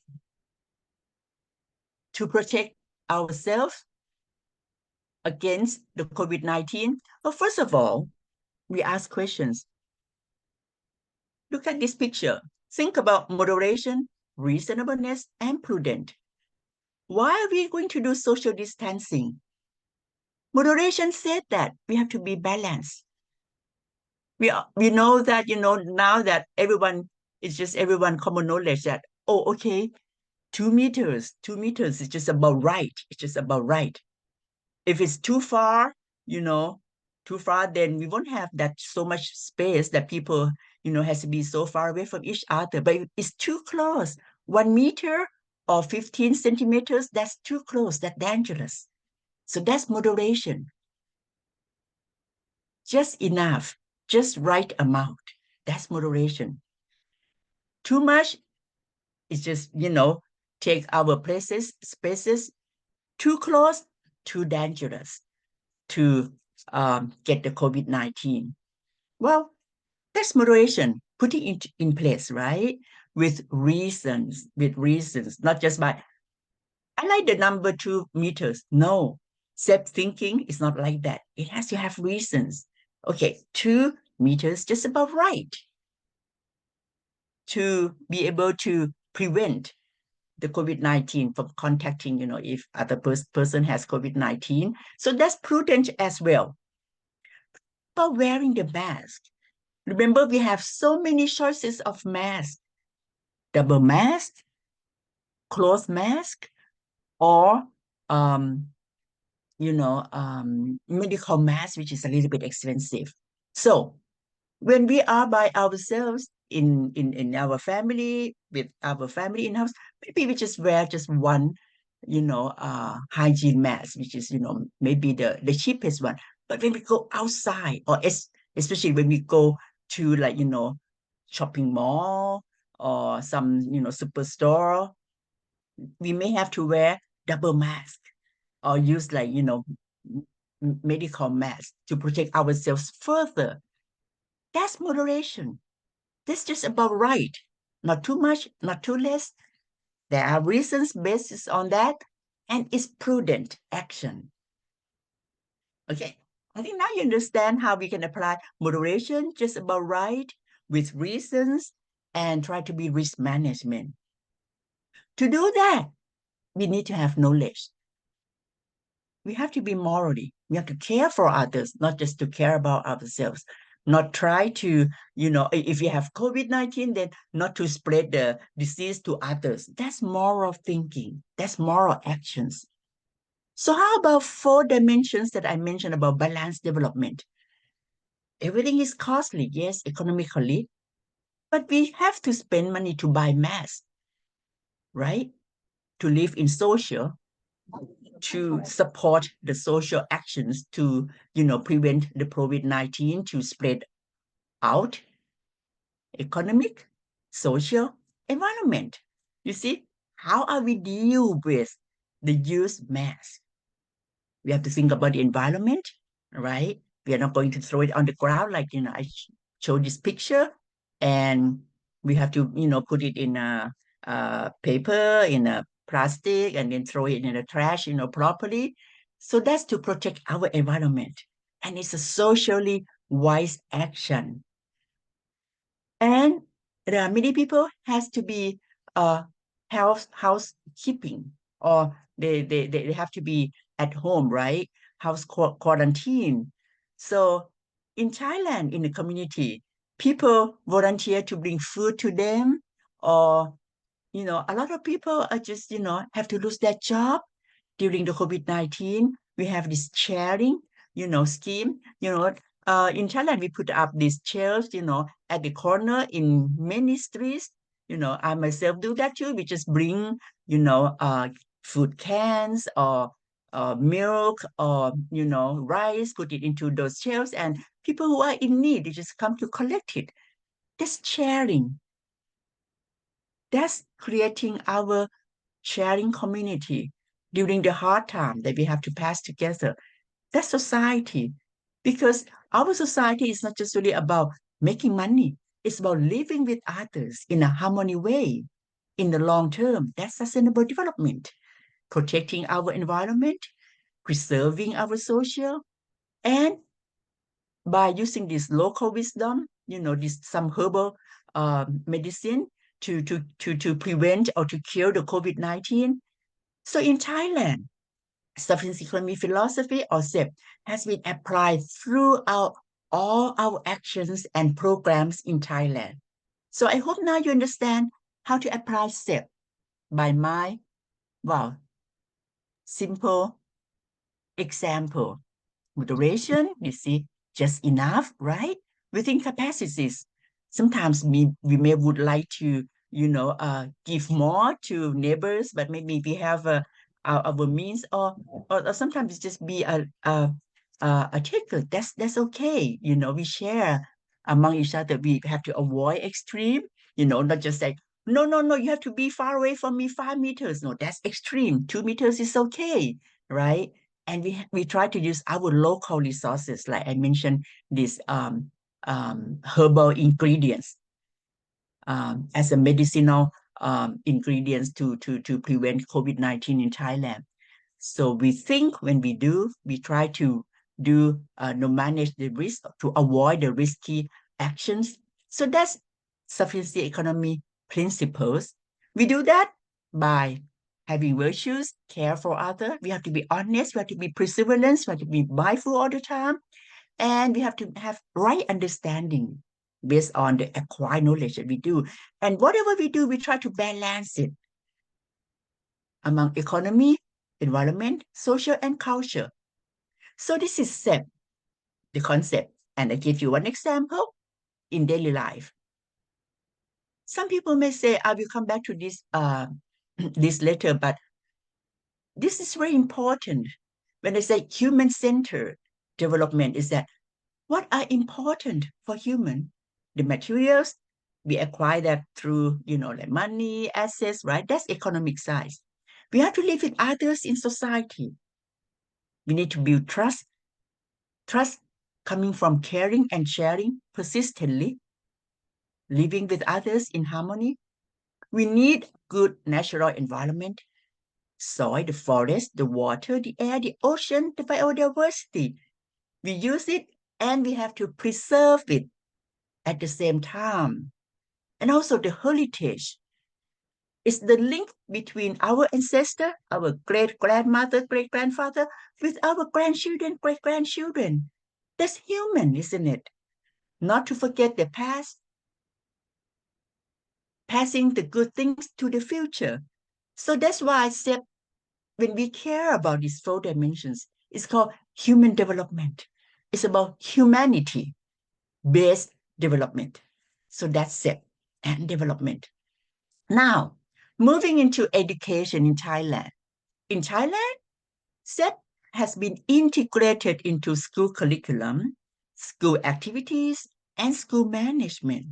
to protect ourselves against the COVID-19, well, first of all, we ask questions. Look at this picture. Think about moderation, reasonableness, and prudent. Why are we going to do social distancing? Moderation said that we have to be balanced. We know that, now that everyone common knowledge that, oh, okay, 2 meters is just about right. It's just about right. If it's too far, then we won't have that so much space that people, has to be so far away from each other. But if it's too close, 1 meter, or 15 centimeters, that's too close, that's dangerous. So that's moderation. Just enough, just right amount. That's moderation. Too much is just, take our spaces too close, too dangerous to get the COVID-19. Well, that's moderation, putting it in place, right? With reasons, not just by, I like the number 2 meters. No, SEP thinking is not like that. It has to have reasons. Okay, 2 meters, just about right to be able to prevent the COVID-19 from contacting, if other person has COVID-19. So that's prudent as well. But wearing the mask, remember we have so many choices of masks: double mask, cloth mask, or medical mask, which is a little bit expensive. So when we are by ourselves in our family, with our family in house, maybe we just wear just one, hygiene mask, which is, maybe the cheapest one. But when we go outside, or especially when we go to, like, shopping mall or some, superstore, we may have to wear double mask or use, like, medical mask to protect ourselves further. That's moderation. That's just about right. Not too much, not too less. There are reasons based on that, and it's prudent action. Okay, I think now you understand how we can apply moderation, just about right, with reasons, and try to be risk management. To do that, we need to have knowledge. We have to be morally. We have to care for others, not just to care about ourselves. Not try to, if you have COVID-19, then not to spread the disease to others. That's moral thinking. That's moral actions. So how about 4 dimensions that I mentioned about balanced development? Everything is costly, yes, economically, but we have to spend money to buy masks, right? To live in social, to support the social actions to, prevent the COVID-19 to spread out, economic, social, environment. You see, how are we deal with the use mask? We have to think about the environment, right? We are not going to throw it on the ground like, I showed this picture, and we have to, put it in a paper, in a plastic, and then throw it in the trash, properly. So that's to protect our environment. And it's a socially wise action. And there are many people has to be housekeeping, or they have to be at home, right? House quarantine. So in Thailand, in the community, people volunteer to bring food to them, or, a lot of people are just, have to lose their job during the COVID-19. We have this sharing, scheme, in Thailand, we put up these chairs, at the corner in many streets. I myself do that too. We just bring, food cans, or milk, or, rice, put it into those chairs, and people who are in need, they just come to collect it. That's sharing. That's creating our sharing community during the hard time that we have to pass together. That's society. Because our society is not just really about making money. It's about living with others in a harmony way. In the long term, that's sustainable development. Protecting our environment, preserving our social, and by using this local wisdom, this some herbal medicine to prevent or to cure the COVID-19. So in Thailand, sufficiency economy philosophy, or SEP, has been applied throughout all our actions and programs in Thailand. So I hope now you understand how to apply SEP by my, simple example. Moderation, you see, just enough, right? Within capacities. Sometimes we may would like to, give more to neighbors, but maybe we have our means, or sometimes it's just be a taker. That's okay. We share among each other. We have to avoid extreme. Not just like, no, you have to be far away from me 5 meters. No, that's extreme. 2 meters is okay, right? And we try to use our local resources, like I mentioned, these herbal ingredients as a medicinal ingredients to prevent COVID-19 in Thailand. So we think when we try to manage the risk, to avoid the risky actions. So that's sufficiency economy principles. We do that by having virtues, care for others. We have to be honest, we have to be perseverance, we have to be mindful all the time, and we have to have right understanding based on the acquired knowledge that we do. And whatever we do, we try to balance it among economy, environment, social, and culture. So this is SEP, the concept. And I give you one example in daily life. Some people may say, I will come back to this, this later, but this is very important. When I say human-centered development, is that what are important for human? The materials, we acquire that through, like money, assets, right? That's economic size. We have to live with others in society. We need to build trust coming from caring and sharing persistently, living with others in harmony. We need good natural environment, soil, the forest, the water, the air, the ocean, the biodiversity. We use it and we have to preserve it at the same time. And also the heritage is the link between our ancestor, our great-grandmother, great-grandfather, with our grandchildren, great-grandchildren. That's human, isn't it? Not to forget the past, passing the good things to the future. So that's why I said, when we care about these 4 dimensions, it's called human development. It's about humanity-based development. So that's it, and development. Now, moving into education in Thailand. In Thailand, SEP has been integrated into school curriculum, school activities, and school management.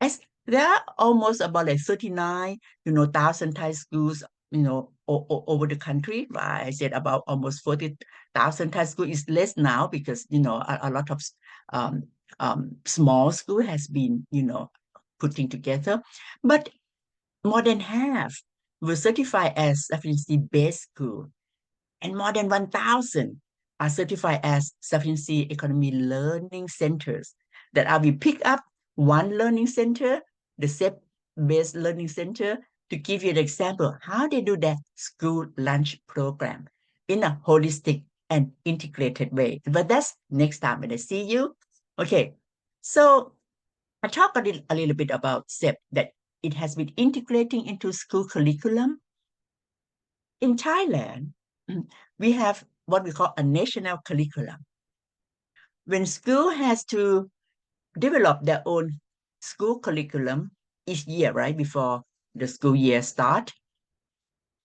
As there are almost about like 39, thousand Thai schools, over the country. Right? I said about almost 40,000 Thai schools. Is less now because, a lot of um, small school has been, putting together. But more than half were certified as sufficiency-based school, and more than 1,000 are certified as sufficiency economy learning centers that are we pick up one learning center, the SEP-based learning center, to give you an example how they do that school lunch program in a holistic and integrated way. But that's next time when I see you. Okay, so I talk a little bit about SEP, that it has been integrating into school curriculum. In Thailand, we have what we call a national curriculum. When school has to develop their own school curriculum each year, right, before the school year start,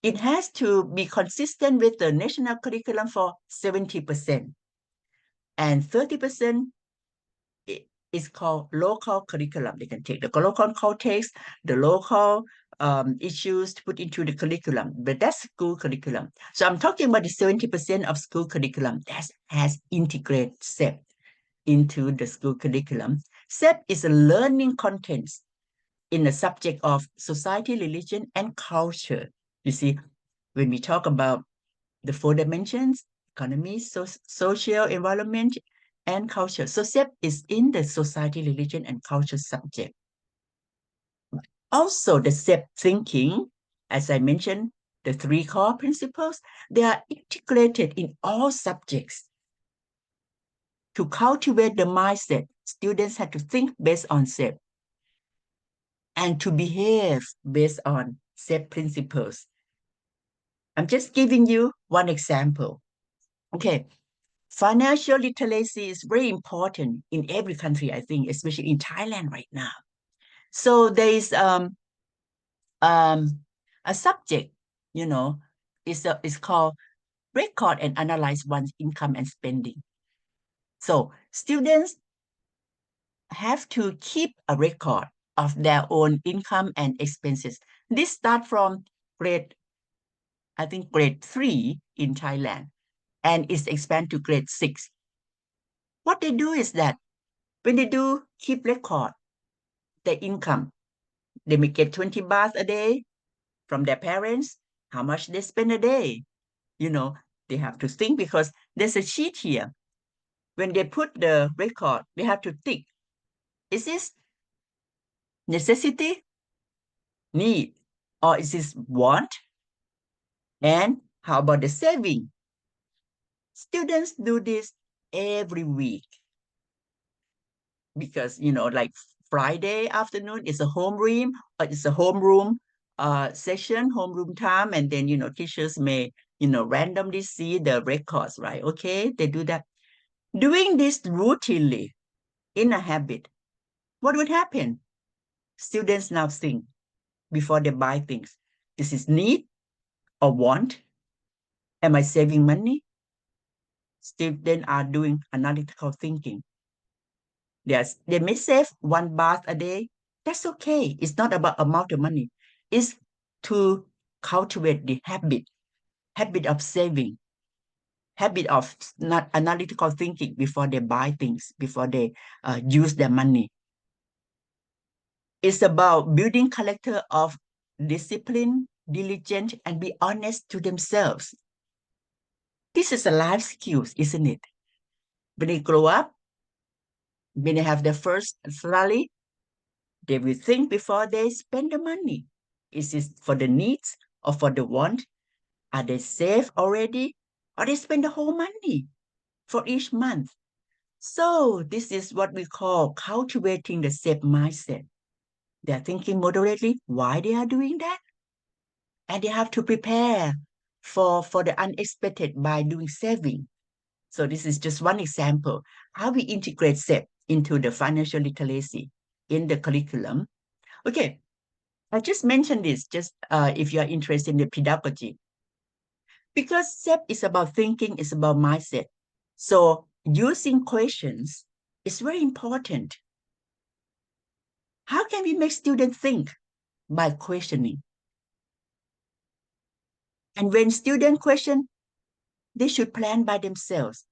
it has to be consistent with the national curriculum for 70%. And 30% is called local curriculum. They can take the local context, the local issues to put into the curriculum, but that's school curriculum. So I'm talking about the 70% of school curriculum that has integrated SEP into the school curriculum. SEP is a learning content in the subject of society, religion, and culture. You see, when we talk about the 4 dimensions, economy, social, environment, and culture. So SEP is in the society, religion, and culture subject. Also, the SEP thinking, as I mentioned, the 3 core principles, they are integrated in all subjects. To cultivate the mindset, students have to think based on SEP and to behave based on SEP principles. I'm just giving you one example. Okay, financial literacy is very important in every country, I think, especially in Thailand right now. So there is a subject, is called record and analyze one's income and spending. So students have to keep a record of their own income and expenses. This starts from grade 3 in Thailand, and it's expanded to grade 6. What they do is that when they do keep record their income, they may get 20 baht a day from their parents, how much they spend a day. They have to think because there's a sheet here. When they put the record, they have to think, is this necessity, need, or is this want? And how about the saving? Students do this every week because, like Friday afternoon is a homeroom, session, homeroom time, and then, teachers may, randomly see the records, right? Okay, they do that. Doing this routinely in a habit, what would happen? Students now think before they buy things. This is need or want? Am I saving money? Students are doing analytical thinking. They may save 1 baht a day. That's okay. It's not about amount of money. It's to cultivate the habit of saving, habit of not analytical thinking before they buy things, before they use their money. It's about building character of discipline, diligent, and be honest to themselves. This is a life skill, isn't it? When they grow up, when they have their first salary, they will think before they spend the money. Is it for the needs or for the want? Are they saved already? Or they spend the whole money for each month? So this is what we call cultivating the SEP mindset. They are thinking moderately why they are doing that. And they have to prepare for the unexpected by doing saving. So this is just one example, how we integrate SEP into the financial literacy in the curriculum. Okay, I just mentioned this just if you are interested in the pedagogy. Because SEP is about thinking, it's about mindset. So using questions is very important. How can we make students think? By questioning. And when students question, they should plan by themselves,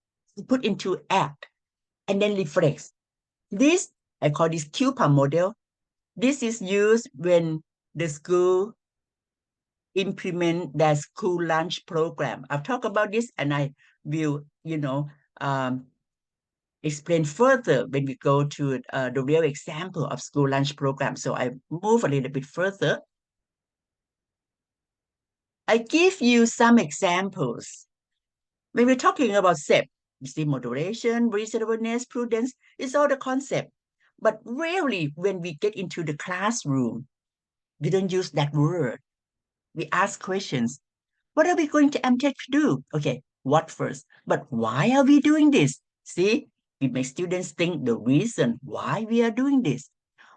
put into act, and then reflect. This, I call this CUPA model. This is used when the school implement their school lunch program. I've talked about this and I will, explain further when we go to the real example of school lunch program. So I move a little bit further. I give you some examples. When we're talking about SEP, you see moderation, reasonableness, prudence, it's all the concept. But rarely when we get into the classroom, we don't use that word. We ask questions. What are we going to undertake to do? Okay, what first? But why are we doing this? See, we make students think the reason why we are doing this.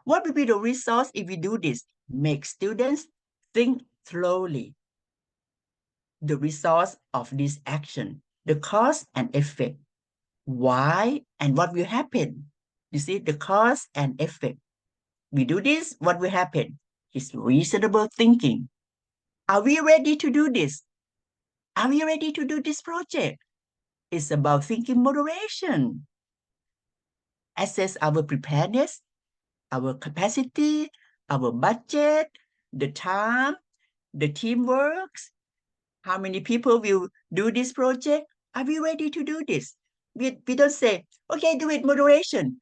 What will be the resource if we do this? Make students think slowly. The resource of this action, the cause and effect. Why and what will happen? You see, the cause and effect. We do this, what will happen? It's reasonable thinking. Are we ready to do this? Are we ready to do this project? It's about thinking moderation. Assess our preparedness, our capacity, our budget, the time, the teamwork. How many people will do this project? Are we ready to do this? We don't say, okay, do it moderation.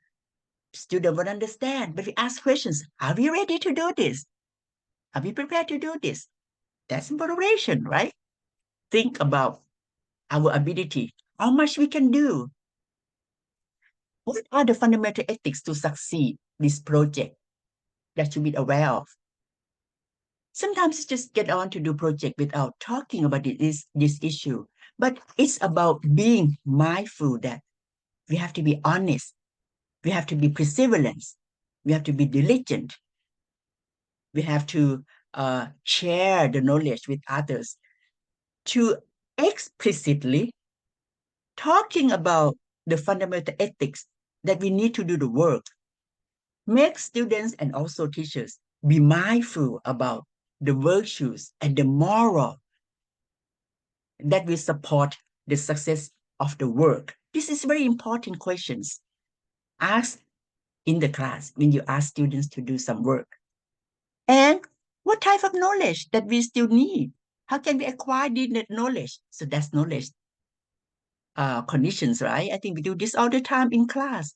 Student won't understand, but we ask questions. Are we ready to do this? Are we prepared to do this? That's moderation, right? Think about our ability, how much we can do. What are the fundamental ethics to succeed this project that you be aware of? Sometimes you just get on to do project without talking about this issue. But it's about being mindful that we have to be honest. We have to be perseverance. We have to be diligent. We have to share the knowledge with others, to explicitly talking about the fundamental ethics that we need to do the work, make students and also teachers be mindful about the virtues and the moral that will support the success of the work. This is very important questions asked in the class when you ask students to do some work. And what type of knowledge that we still need? How can we acquire the knowledge? So that's knowledge conditions, right? I think we do this all the time in class.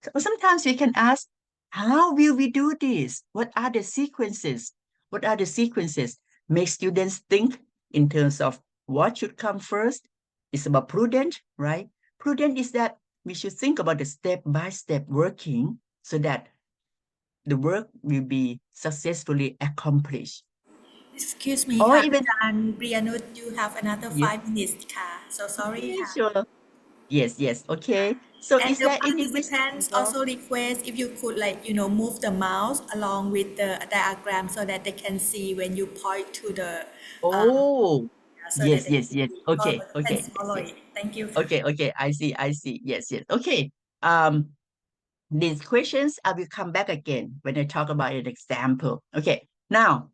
So sometimes we can ask, how will we do this? What are the sequences? What are the sequences? Make students think in terms of what should come first. It's about prudent, right? Prudent is that we should think about the step-by-step working so that the work will be successfully accomplished. Excuse me Or ค่ะ even, อาจารย์ Brianut you have another yes, 5 minutes ค่ะ so sorry okay, ค่ะ sure. Yes, okay. So And is the there any question? participants also request if you could move the mouse along with the diagram so that they can see when you point to the uh, Oh, so that they yes. Okay, can yes, follow it. Thank you ค่ะ Okay, I see. Yes. Okay. Um, these questions, I will come back again when I talk about an example. Okay, now,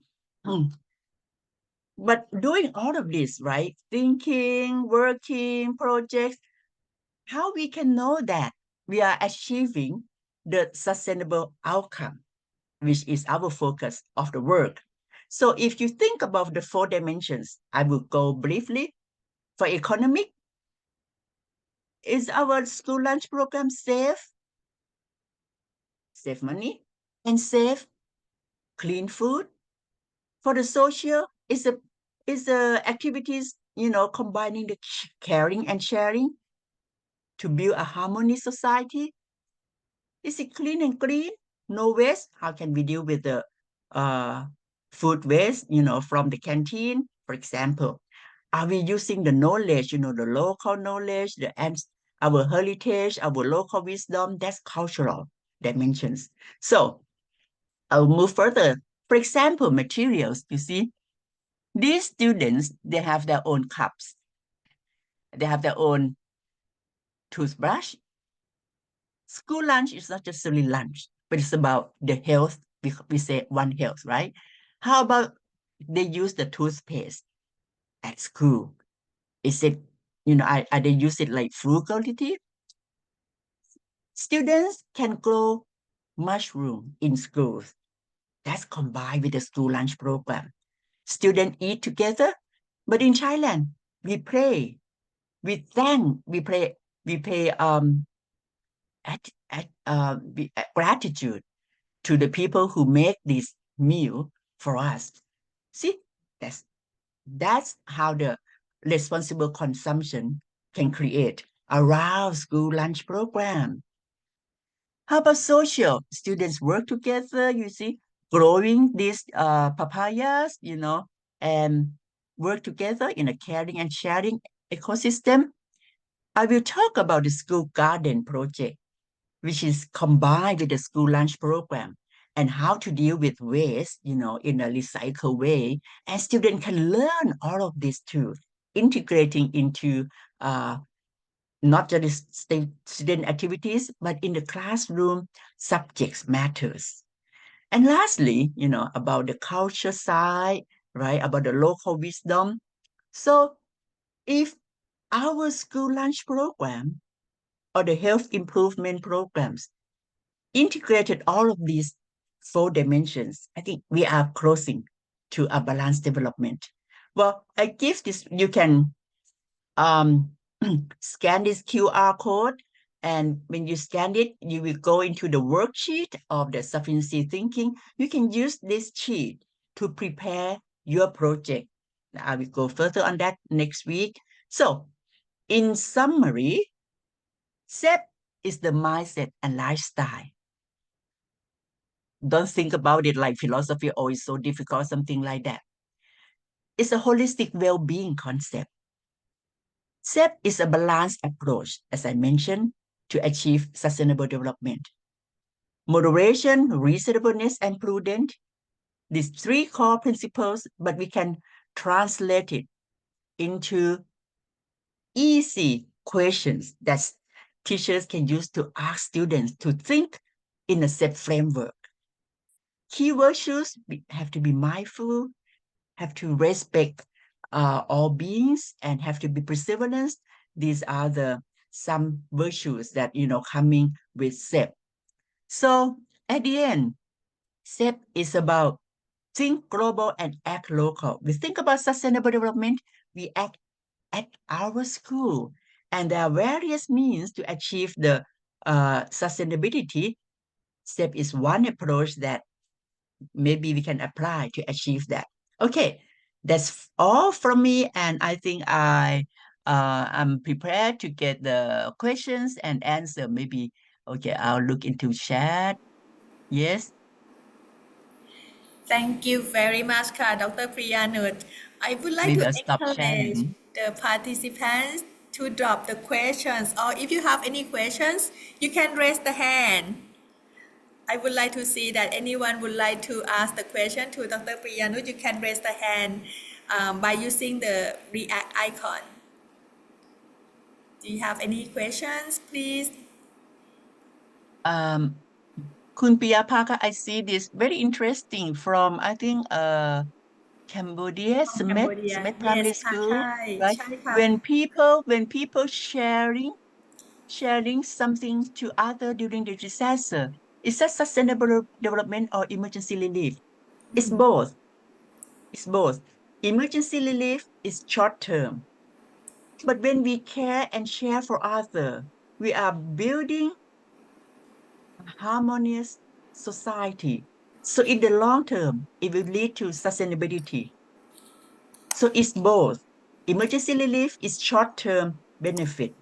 but doing all of this, right? Thinking, working, projects, how we can know that we are achieving the sustainable outcome, which is our focus of the work. So if you think about the 4 dimensions, I will go briefly. For economic, is our school lunch program safe? Save money and save clean food. For the social, is the activities, combining the caring and sharing to build a harmonious society. Is it clean and green? No waste? How can we deal with the uh, food waste, from the canteen, for example? Are we using the knowledge, the local knowledge, our heritage, our local wisdom? That's cultural dimensions. So I'll move further. For example, materials, you see, these students, they have their own cups. They have their own toothbrush. School lunch is not just really lunch, but it's about the health. We say one health, right? How about they use the toothpaste at school? Is it, are they use it like frugality? Students can grow mushroom in schools. That's combined with the school lunch program. Students eat together, but in Thailand, we pray, we thank, we pay gratitude to the people who make this meal for us. See, that's that's how the responsible consumption can create around school lunch program. How about social? Students work together, you see, growing these papayas, and work together in a caring and sharing ecosystem. I will talk about the school garden project, which is combined with the school lunch program and how to deal with waste, in a recycle way. And students can learn all of this too, integrating into not just student activities, but in the classroom, subjects matters. And lastly, about the culture side, right, about the local wisdom. So if our school lunch program or the health improvement programs integrated all of these 4 dimensions, I think we are closing to a balanced development. Well, I give this, you can um, scan this QR code. And when you scan it, you will go into the worksheet of the sufficiency thinking. You can use this sheet to prepare your project. I will go further on that next week. So, in summary, SEP is the mindset and lifestyle. Don't think about it like philosophy, oh, it's so difficult, something like that. It's a holistic well-being concept. SEP is a balanced approach, as I mentioned, to achieve sustainable development. Moderation, reasonableness, and prudence, these 3 core principles, but we can translate it into easy questions that teachers can use to ask students to think in a SEP framework. Key virtues have to be mindful, have to respect all beings, and have to be perseverance. These are some virtues that coming with SEP. So at the end, SEP is about think global and act local. We think about sustainable development, we act at our school. And there are various means to achieve the sustainability. SEP is one approach that maybe we can apply to achieve that. Okay, that's all from me. And I think I'm prepared to get the questions and answer. Maybe, okay, I'll look into chat. Yes, Thank you very much, Dr. Priyanut. I would like maybe to I'll stop encourage sharing. the participants to drop the questions, or if you have any questions, you can raise the hand. I would like to see that anyone would like to ask the question to Dr. Priyanut. You can raise the hand by using the react icon. Do you have any questions, please? Kun Piyapaka, I see this very interesting from, I think, Cambodia, From Cambodia. Smet Yes, Primary ค่ะ School, ใช่ right? ใช่ค่ะ When people sharing something to other during the disaster, is that sustainable development or emergency relief? It's both. It's both. Emergency relief is short term, but when we care and share for other, we are building harmonious society. So in the long term, it will lead to sustainability. So it's both. Emergency relief is short-term benefit,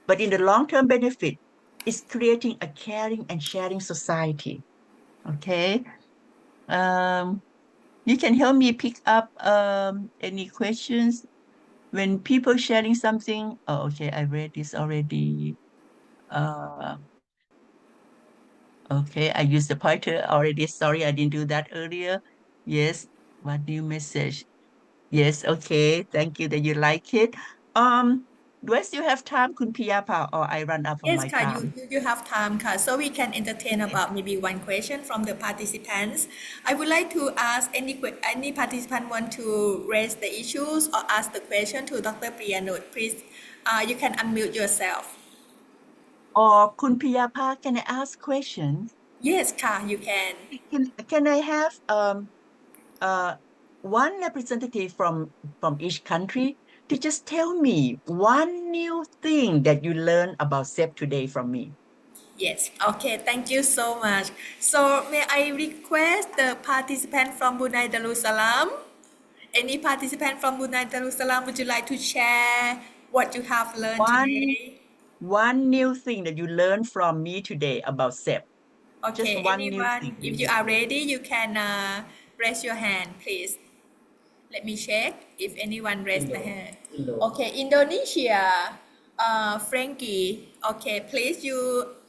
but in the long-term benefit, it's creating a caring and sharing society. Okay. Um, you can help me pick up any questions when people sharing something. Oh, okay, I read this already. Uh, Okay, I used the pointer already. Sorry, I didn't do that earlier. Yes, what new message? Yes, okay. Thank you that you like it. Do I still have time, Kun Piyapa, or I run out of Yes, my ค่ะ you, time? you you have time ค่ะ so we can entertain Okay. about maybe one question from the participants. I would like to ask any participant want to raise the issues or ask the question to Dr. Priyanut. Please, you can unmute yourself. Or Kun Piyapa, can I ask questions? Yes, ค่ะ you can. Can I have uh one representative from each country to just tell me one new thing that you learned about SEP today from me? Yes, okay, thank you so much. So may I request the participant from Brunei Darussalam? Any participant from Brunei Darussalam, would you like to share what you have learned One today? one new thing that you learned from me today about SEP. Just Okay, one new anyone, thing. if you are ready, you can raise your hand, please. Let me check if anyone raised the hand. Okay, Indonesia, Frankie. Okay, please, you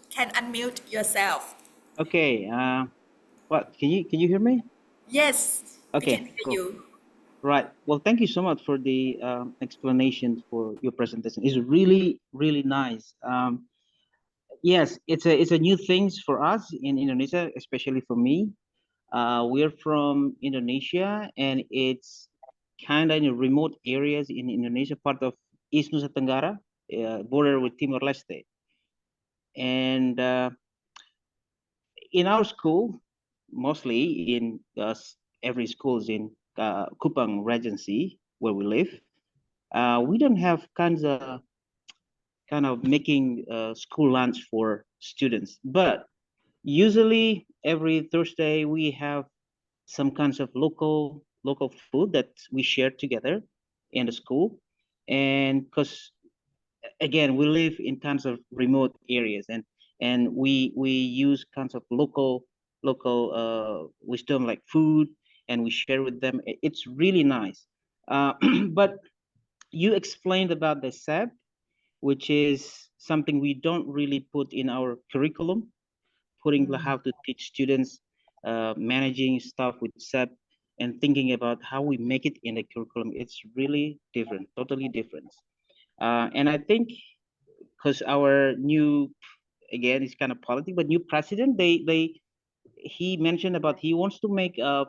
can unmute yourself. Okay. What can you hear me? Yes, we can Okay. hear Cool. you. Right. Well, thank you so much for the explanation for your presentation. It's really nice. Yes, it's a new things for us in Indonesia, especially for me. We're from Indonesia, and it's kind of in remote areas in Indonesia, part of East Nusa Tenggara, border with Timor Leste, and in our school, mostly in every schools in Kupang Regency where we live, we don't have kind of making school lunch for students. But usually every Thursday we have some kinds of local food that we share together in the school, and because again we live in kinds of remote areas, and we use kinds of local wisdom like food, and we share with them. It's really nice. But you explained about the SEP, which is something we don't really put in our curriculum, putting how to teach students managing stuff with SEP and thinking about how we make it in the curriculum, it's really different, totally different. And I think because our new, again, it's kind of politics, but new president, he mentioned about he wants to make a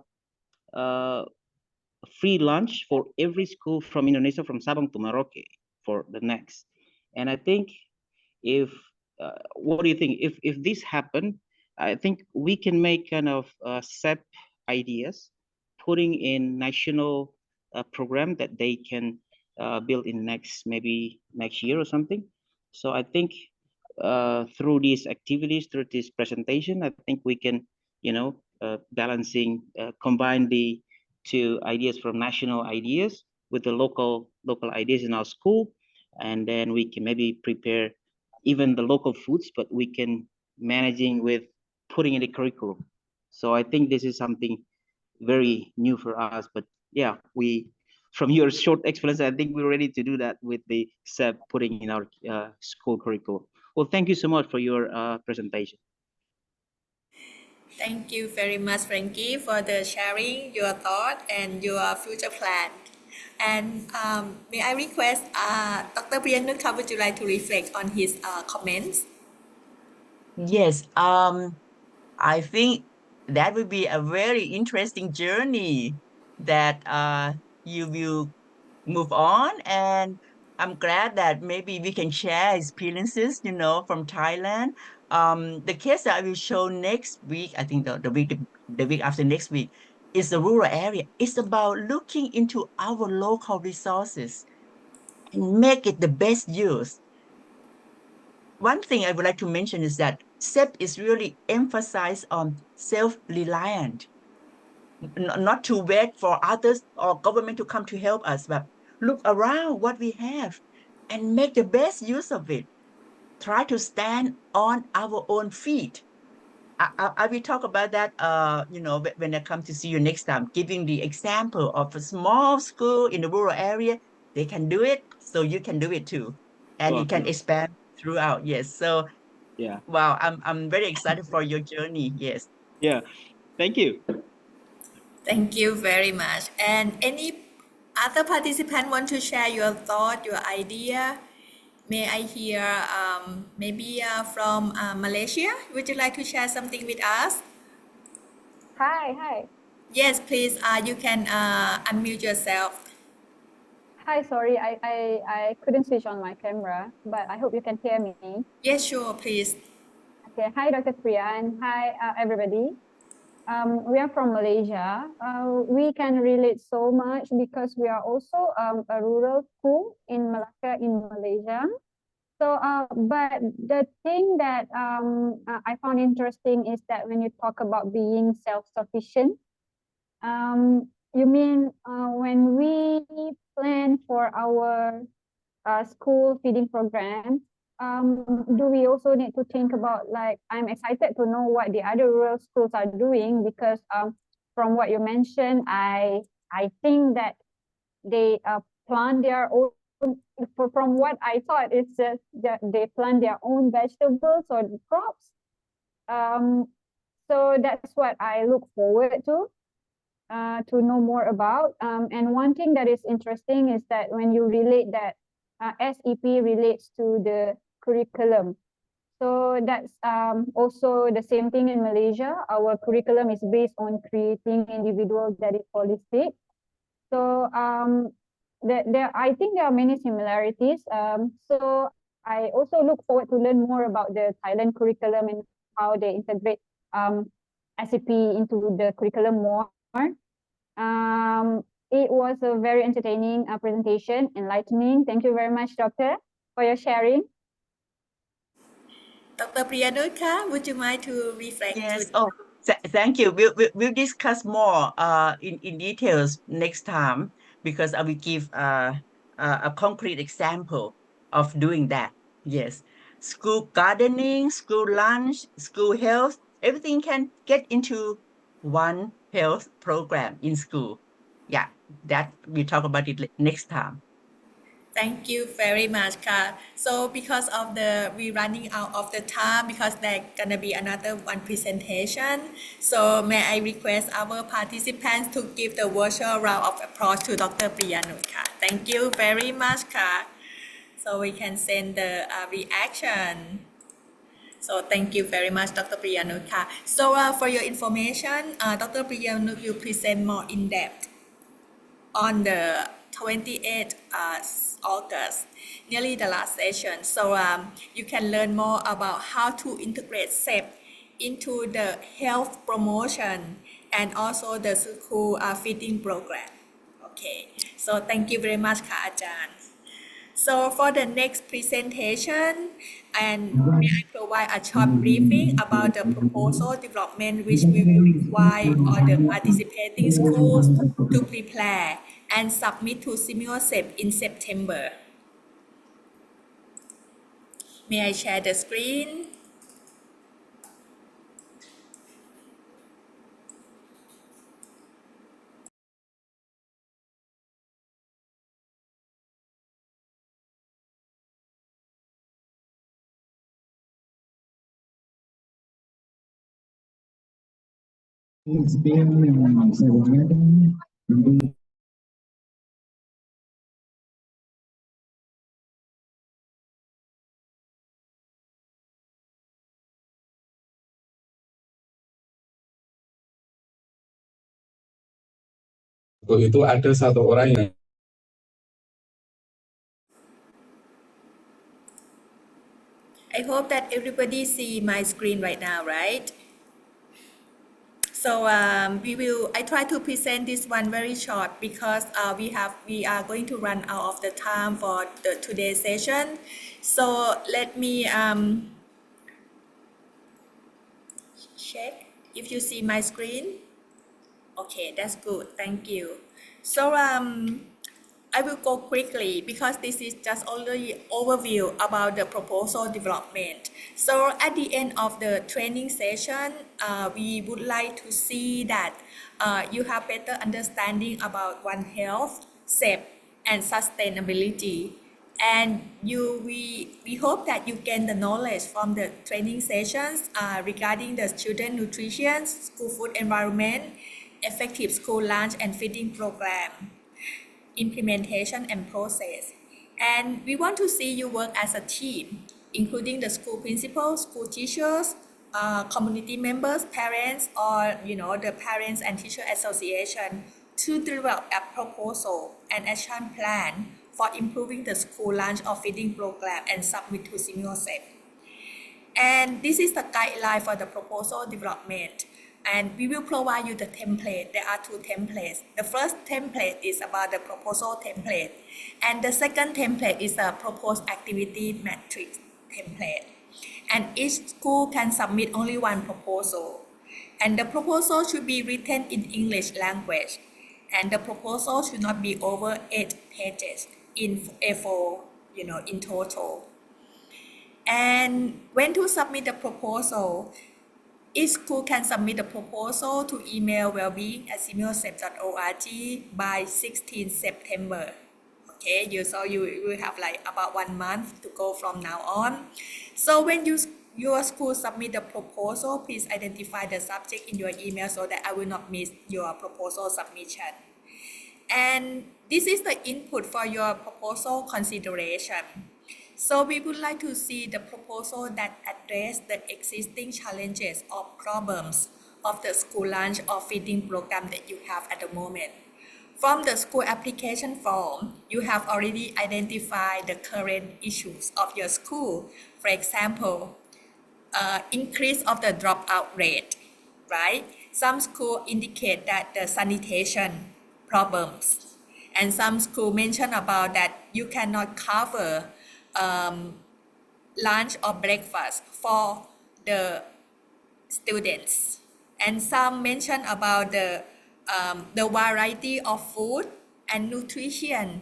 free lunch for every school from Indonesia, from Sabang to Merauke for the next. And I think if what do you think? If this happen, I think we can make kind of SEP ideas, putting in national program that they can build in maybe next year or something. So I think through these activities, through this presentation, I think we can, combine the two ideas from national ideas with the local ideas in our school, and then we can maybe prepare even the local foods, but we can managing with putting in the curriculum. So I think this is something very new for us, but yeah, from your short explanation, I think we're ready to do that with the SEP putting in our school curriculum. Well, thank you so much for your presentation. Thank you very much, Frankie, for the sharing your thought and your future plan. And may I request Dr. Priyanuka, would you like to reflect on his comments? Yes, I think that would be a very interesting journey that you will move on. And I'm glad that maybe we can share experiences, from Thailand. The case that I will show next week, I think the week after next week, is the rural area. It's about looking into our local resources and make it the best use. One thing I would like to mention is that SEP is really emphasized on self-reliant, not to wait for others or government to come to help us, but look around what we have and make the best use of it. Try to stand on our own feet. I will talk about that, when I come to see you next time, giving the example of a small school in the rural area. They can do it, so you can do it too. And Oh, it can expand throughout. Yes. So, yeah, wow, I'm very excited for your journey. Yes. yeah. Thank you. Thank you very much. And any other participant want to share your thought, your idea? May I hear maybe from Malaysia? Would you like to share something with us? Hi. Yes, please. You can unmute yourself. Hi, sorry, I couldn't switch on my camera, but I hope you can hear me. Yes, sure, please. Okay, hi, Dr. Priya, and hi, everybody. We are from Malaysia. We can relate so much because we are also a rural school in Malacca, in Malaysia. So, but the thing that I found interesting is that when you talk about being self-sufficient, you mean when we plan for our school feeding program, do we also need to think about, like, I'm excited to know what the other rural schools are doing, because from what you mentioned, I think that they plant their own, from what I thought, it's that they plant their own vegetables or crops. So that's what I look forward to know more about. And one thing that is interesting is that when you relate that SEP relates to the curriculum. So that's also the same thing in Malaysia. Our curriculum is based on creating individuals that is holistic. So I think there are many similarities. So I also look forward to learn more about the Thailand curriculum and how they integrate SEP into the curriculum more. It was a very entertaining presentation, enlightening. Thank you very much, Doctor, for your sharing. Dr. Priyanuka, would you mind to reflect? Yes. Oh, thank you. We'll discuss more in details next time, because I will give a concrete example of doing that. Yes. School gardening, school lunch, school health, everything can get into one health program in school. Yeah, that we talk about it next time. Thank you very much, Ka. So because of we running out of the time because there gonna be another one presentation. So may I request our participants to give the virtual round of applause to Dr. Priyanut, Ka. Thank you very much, Ka. So we can send the reaction. So thank you very much, Dr. Priyanut, Ka. So for your information, Dr. Priyanut will present more in depth on the 28th August, nearly the last session. So you can learn more about how to integrate SEP into the health promotion and also the school feeding program. Okay, so thank you very much, Ka Ajahn. So for the next presentation, and may I provide a short briefing about the proposal development which we will require all the participating schools to prepare and submit to SEP in September. May I share the screen? Itu ada satu orang yang I hope that everybody see my screen right now, right? So I try to present this one very short because we are going to run out of the time for today's session. So let me check if you see my screen. Okay, that's good. Thank you. So I will go quickly because this is just only overview about the proposal development. So at the end of the training session, we would like to see that you have better understanding about One Health, SEP, and sustainability. And we hope that you gain the knowledge from the training sessions regarding the student nutrition, school food environment, effective school lunch and feeding program, implementation and process. And we want to see you work as a team, including the school principals, school teachers, community members, parents, or the parents and teacher association to develop a proposal and action plan for improving the school lunch or feeding program and submit to SEP. And this is the guideline for the proposal development. And we will provide you the template. There are two templates. The first template is about the proposal template. And the second template is a proposed activity matrix template. And each school can submit only one proposal. And the proposal should be written in English language. And the proposal should not be over 8 pages in A4, in total. And when to submit the proposal, each school can submit the proposal to email wellbeing@simulsep.org by 16 September. Okay, so you will have like about 1 month to go from now on. So when your school submit the proposal, please identify the subject in your email so that I will not miss your proposal submission. And this is the input for your proposal consideration. So we would like to see the proposal that address the existing challenges or problems of the school lunch or feeding program that you have at the moment. From the school application form, you have already identified the current issues of your school. For example, increase of the dropout rate, right? Some schools indicate that the sanitation problems, and some schools mention about that you cannot cover lunch or breakfast for the students, and some mention about the variety of food and nutrition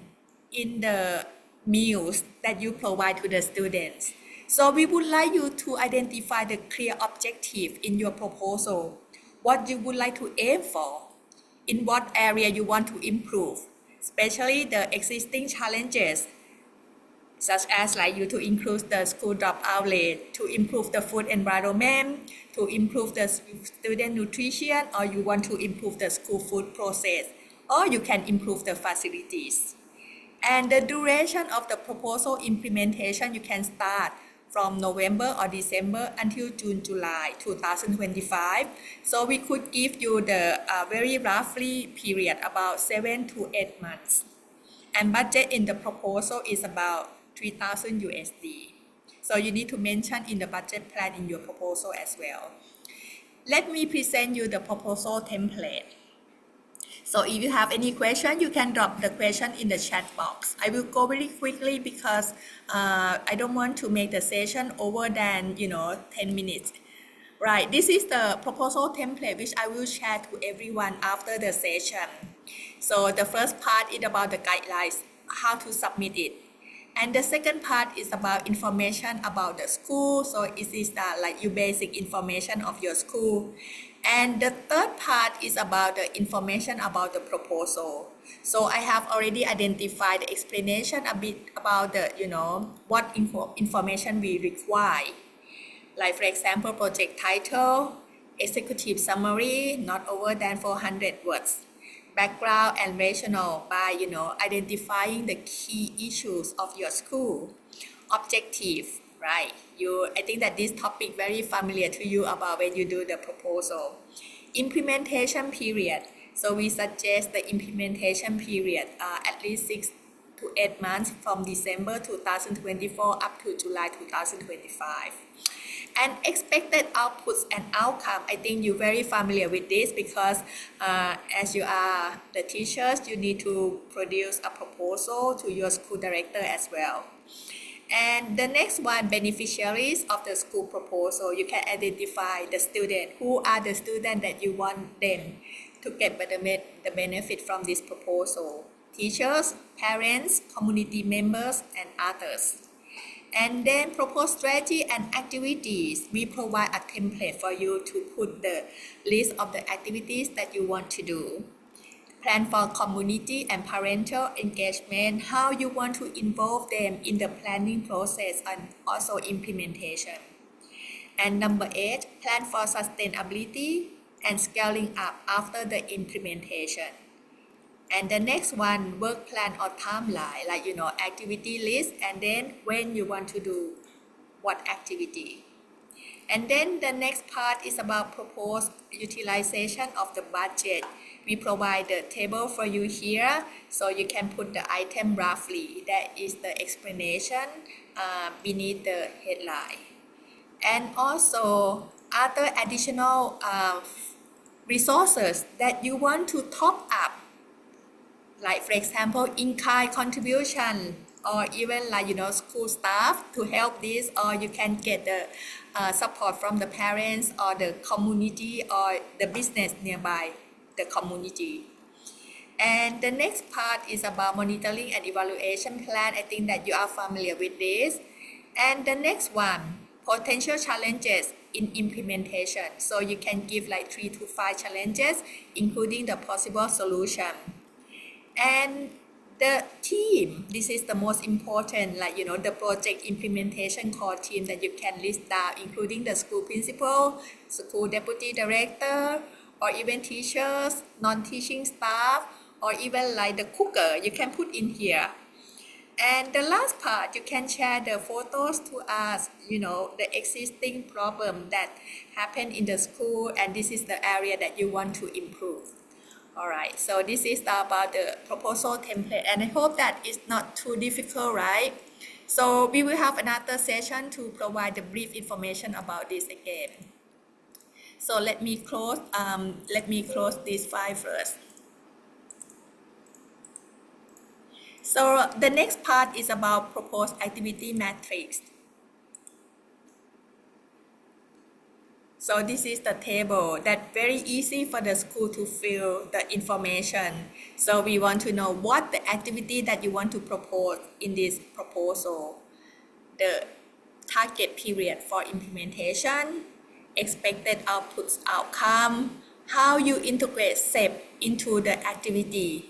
in the meals that you provide to the students. So we would like you to identify the clear objective in your proposal, what you would like to aim for, in what area you want to improve, especially the existing challenges such as like you to increase the school dropout rate, to improve the food environment, to improve the student nutrition, or you want to improve the school food process, or you can improve the facilities. And the duration of the proposal implementation, you can start from November or December until June, July 2025. So we could give you the very roughly period about 7 to 8 months. And budget in the proposal is about 3,000 USD. So you need to mention in the budget plan in your proposal as well. Let me present you the proposal template. So if you have any question, you can drop the question in the chat box. I will go very quickly because I don't want to make the session over than 10 minutes. Right, this is the proposal template which I will share to everyone after the session. So the first part is about the guidelines, how to submit it. And the second part is about information about the school. So it is like your basic information of your school. And the third part is about the information about the proposal. So I have already identified the explanation a bit about the, what information we require. Like for example, project title, executive summary, not over than 400 words. Background and rationale by, identifying the key issues of your school. Objective, right? I think that this topic very familiar to you about when you do the proposal. Implementation period. So we suggest the implementation period at least 6 to 8 months from December 2024 up to July 2025. And expected outputs and outcome. I think you're very familiar with this because as you are the teachers, you need to produce a proposal to your school director as well. And the next one, beneficiaries of the school proposal. You can identify the student. Who are the students that you want them to get the benefit from this proposal? Teachers, parents, community members, and others. And then propose strategy and activities. We provide a template for you to put the list of the activities that you want to do. Plan for community and parental engagement, how you want to involve them in the planning process and also implementation. And number 8, plan for sustainability and scaling up after the implementation. And the next one, work plan or timeline, like, activity list, and then when you want to do what activity. And then the next part is about proposed utilization of the budget. We provide the table for you here, so you can put the item roughly. That is the explanation beneath the headline. And also other additional resources that you want to top up. Like for example, in-kind contribution, or even like school staff to help this, or you can get the support from the parents or the community or the business nearby the community. And the next part is about monitoring and evaluation plan. I think that you are familiar with this. And the next one, potential challenges in implementation. So you can give like 3 to 5 challenges, including the possible solution. And the team, this is the most important, like, the project implementation core team that you can list down, including the school principal, school deputy director, or even teachers, non-teaching staff, or even like the cooker, you can put in here. And the last part, you can share the photos to us, the existing problem that happened in the school, and this is the area that you want to improve. Alright, so this is about the proposal template, and I hope that it's not too difficult, right? So we will have another session to provide the brief information about this again. So let me close this file first. So the next part is about proposed activity matrix. So this is the table that very easy for the school to fill the information. So we want to know what the activity that you want to propose in this proposal, the target period for implementation, expected outputs outcome, how you integrate SEP into the activity,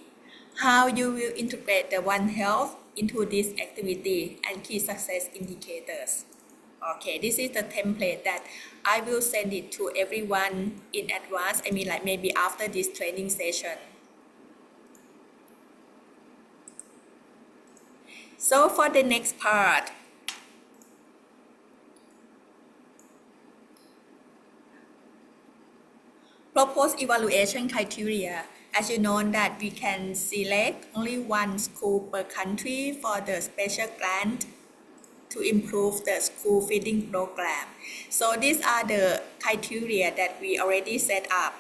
how you will integrate the One Health into this activity and key success indicators. Okay, this is the template that I will send it to everyone in advance. I mean, like maybe after this training session. So for the next part, proposed evaluation criteria. As you know that we can select only one school per country for the special grant to improve the school feeding program. So these are the criteria that we already set up.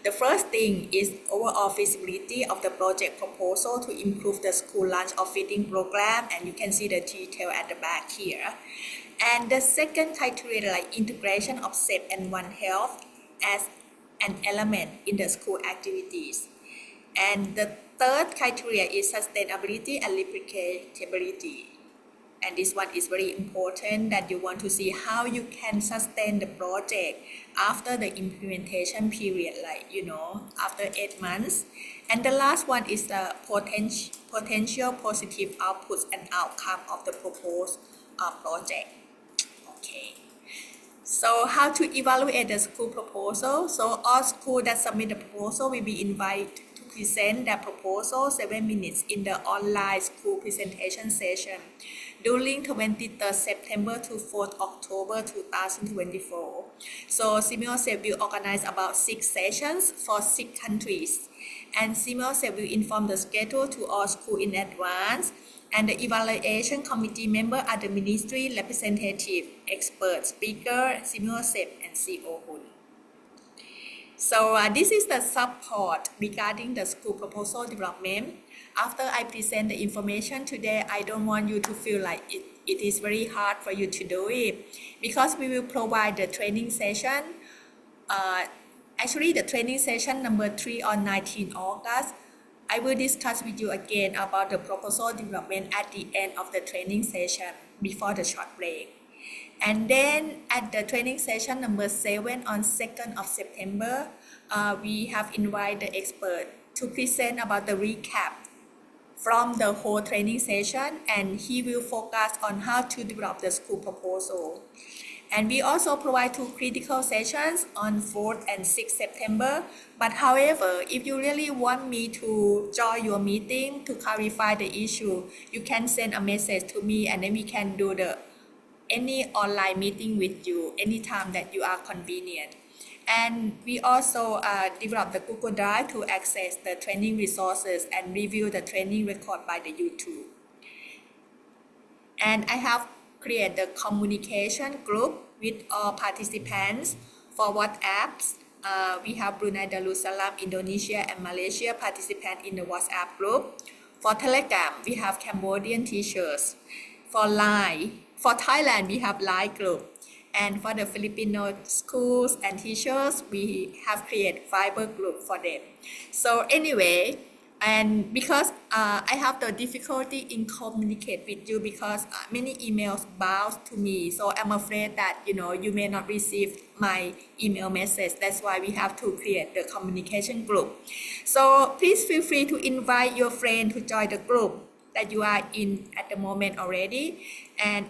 The first thing is overall feasibility of the project proposal to improve the school lunch or feeding program, and you can see the detail at the back here. And the second criteria like integration of SEP and One Health as an element in the school activities. And the third criteria is sustainability and replicability. And this one is very important that you want to see how you can sustain the project after the implementation period, like, after 8 months. And the last one is the potential positive outputs and outcome of the proposed project. Okay. So how to evaluate the school proposal? So all schools that submit the proposal will be invited to present their proposal 7 minutes in the online school presentation session during 23rd September to 4th October 2024. So Simiosep will organize about 6 sessions for 6 countries. And Simiosep will inform the schedule to all schools in advance. And the evaluation committee member are the ministry representative, expert, speaker, Simiosep, and CO Hun. So this is the support regarding the school proposal development. After I present the information today, I don't want you to feel like it is very hard for you to do it, because we will provide the training session. Actually, the training session number 3 on 19 August. I will discuss with you again about the proposal development at the end of the training session before the short break. And then at the training session number 7 on 2nd of September, we have invited the expert to present about the recap from the whole training session, and he will focus on how to develop the school proposal. And we also provide 2 critical sessions on 4th and 6th September. But however, if you really want me to join your meeting to clarify the issue, you can send a message to me, and then we can do any online meeting with you anytime that you are convenient. And we also develop the Google Drive to access the training resources and review the training record by the YouTube. And I have created the communication group with all participants. For WhatsApps, we have Brunei Darussalam, Indonesia, and Malaysia participant in the WhatsApp group. For Telegram, we have Cambodian teachers. For Thailand, we have Line group. And for the Filipino schools and teachers, we have created Viber group for them. So anyway, and because I have the difficulty in communicate with you because many emails bounce to me, so I'm afraid that you may not receive my email message. That's why we have to create the communication group. So please feel free to invite your friend to join the group that you are in at the moment already. And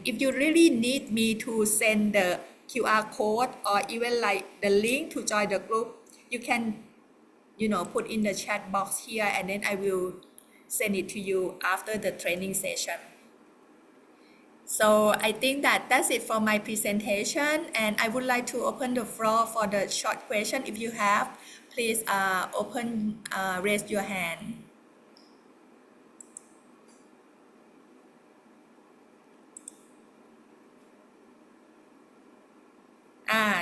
if you really need me to send the QR code or even like the link to join the group, you can put in the chat box here, and then I will send it to you after the training session. So I think that's it for my presentation, and I would like to open the floor for the short question. If you have, please raise your hand.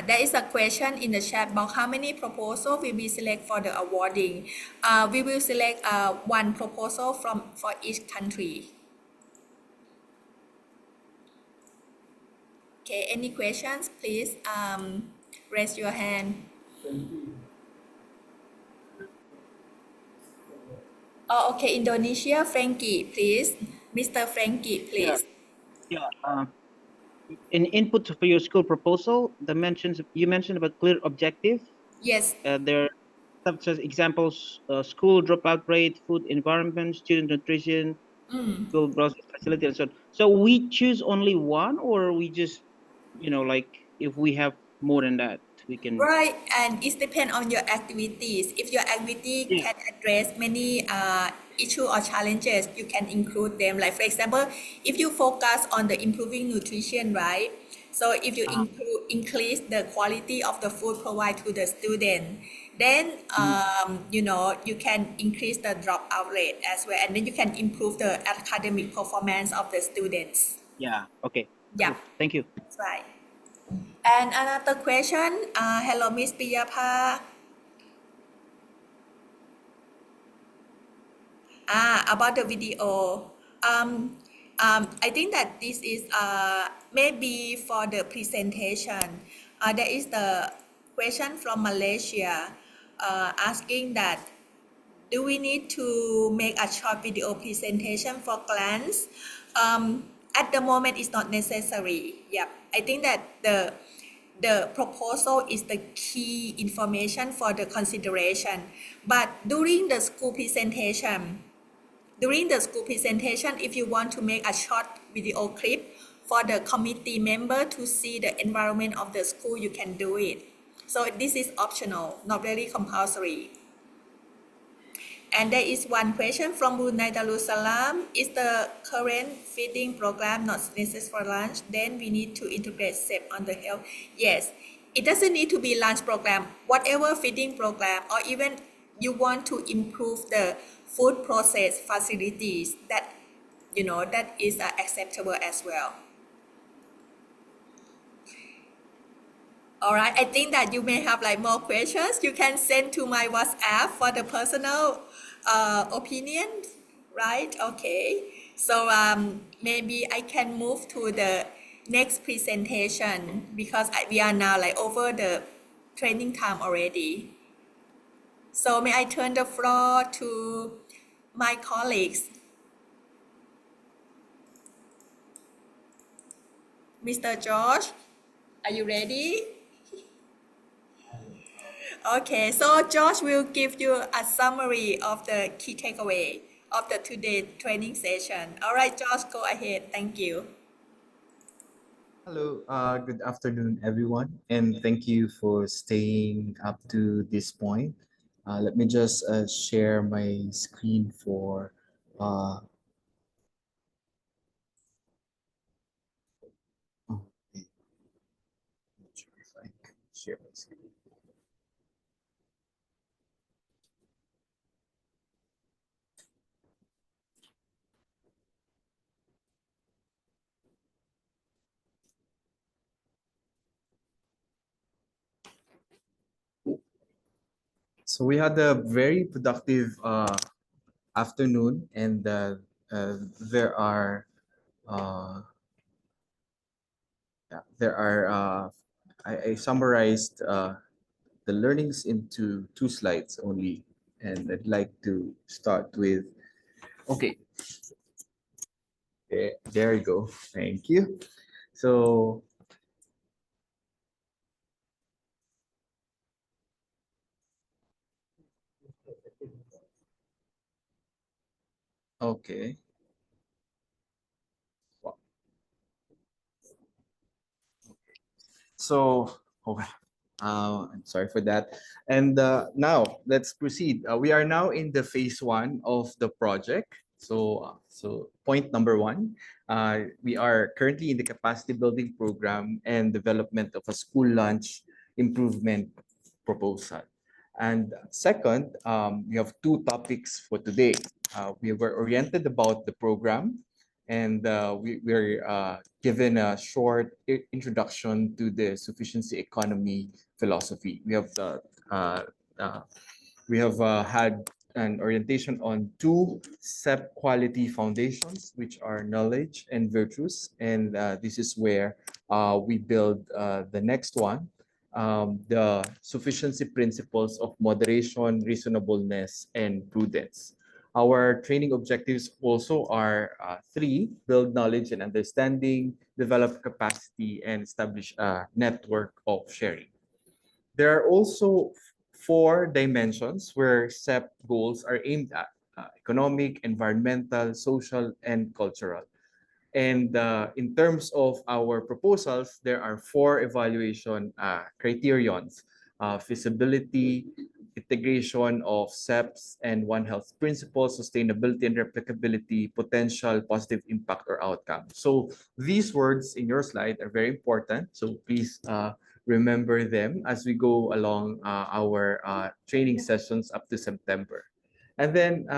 There is a question in the chat box. How many proposals will be selected for the awarding? We will select one proposal for each country. Okay, any questions? Please raise your hand. Oh, okay, Indonesia, Frankie, please. Mr. Frankie, please. Yeah. In input for your school proposal, you mentioned about clear objective. Yes. There are such as examples: school dropout rate, food environment, student nutrition, school browsing facility and so on. So we choose only one, or we just, like if we have more than that, we can. Right, and it depends on your activities. If your activity Yeah. can address many issue or challenges, you can include them. Like for example, if you focus on the improving nutrition, right? So if you increase the quality of the food provided to the student, then you can increase the dropout rate as well, and then you can improve the academic performance of the students. Yeah. Okay. Yeah, Cool. Thank you. that's right. And another question, hello, Miss Piyapa. About the video. I think that this is maybe for the presentation. There is the question from Malaysia asking that do we need to make a short video presentation for clients? At the moment, it's not necessary. Yeah, I think that the proposal is the key information for the consideration. But during the school presentation, if you want to make a short video clip for the committee member to see the environment of the school, you can do it. So this is optional, not very compulsory. And there is one question from Brunei Darussalam. Is the current feeding program not necessary for lunch? Then we need to integrate SEP on the health. Yes, it doesn't need to be lunch program. Whatever feeding program, or even you want to improve the food process facilities, that is acceptable as well. All right, I think that you may have like more questions. You can send to my WhatsApp for the personal opinion, right? Okay. So maybe I can move to the next presentation because we are now like over the training time already. So may I turn the floor to my colleagues. Mr. George, are you ready? Okay, so Josh will give you a summary of the key takeaway of the today training session. All right, Josh, go ahead. Thank you. Hello, good afternoon, everyone, and thank you for staying up to this point. Let me just share my screen for. Okay. Not sure if I can share my screen. So we had a very productive afternoon, and there are uh, I summarized the learnings into 2 slides only, and I'd like to start with. Okay, there you go. Thank you. So okay. Wow. So, oh, I'm sorry for that. And now let's proceed. We are now in the phase 1 of the project. So point number 1, we are currently in the capacity building program and development of a school lunch improvement proposal. And second, we have 2 topics for today. We were oriented about the program, and we're given a short introduction to the sufficiency economy philosophy. We have had an orientation on 2 SEP quality foundations, which are knowledge and virtues, and this is where we build the next one, the sufficiency principles of moderation, reasonableness, and prudence. Our training objectives also are 3: build knowledge and understanding, develop capacity, and establish a network of sharing. There are also 4 dimensions where SEP goals are aimed at. economic, environmental, social, and cultural. And in terms of our proposals, there are 4 evaluation criterions: feasibility, integration of SEPs and One Health principles, sustainability and replicability, potential positive impact or outcome. So these words in your slide are very important. So please remember them as we go along our training sessions up to September. And then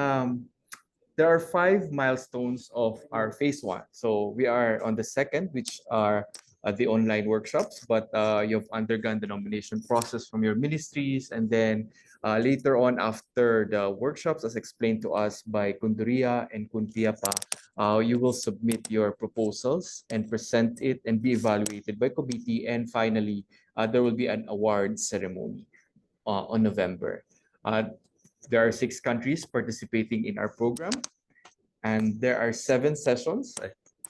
there are 5 milestones of our phase 1. So we are on the second, which are the online workshops, but you've undergone the nomination process from your ministries. And then later on, after the workshops, as explained to us by Kunduria and Kunpiapa, you will submit your proposals and present it and be evaluated by committee. And finally, there will be an award ceremony on November. There are 6 countries participating in our program, and there are 7 sessions,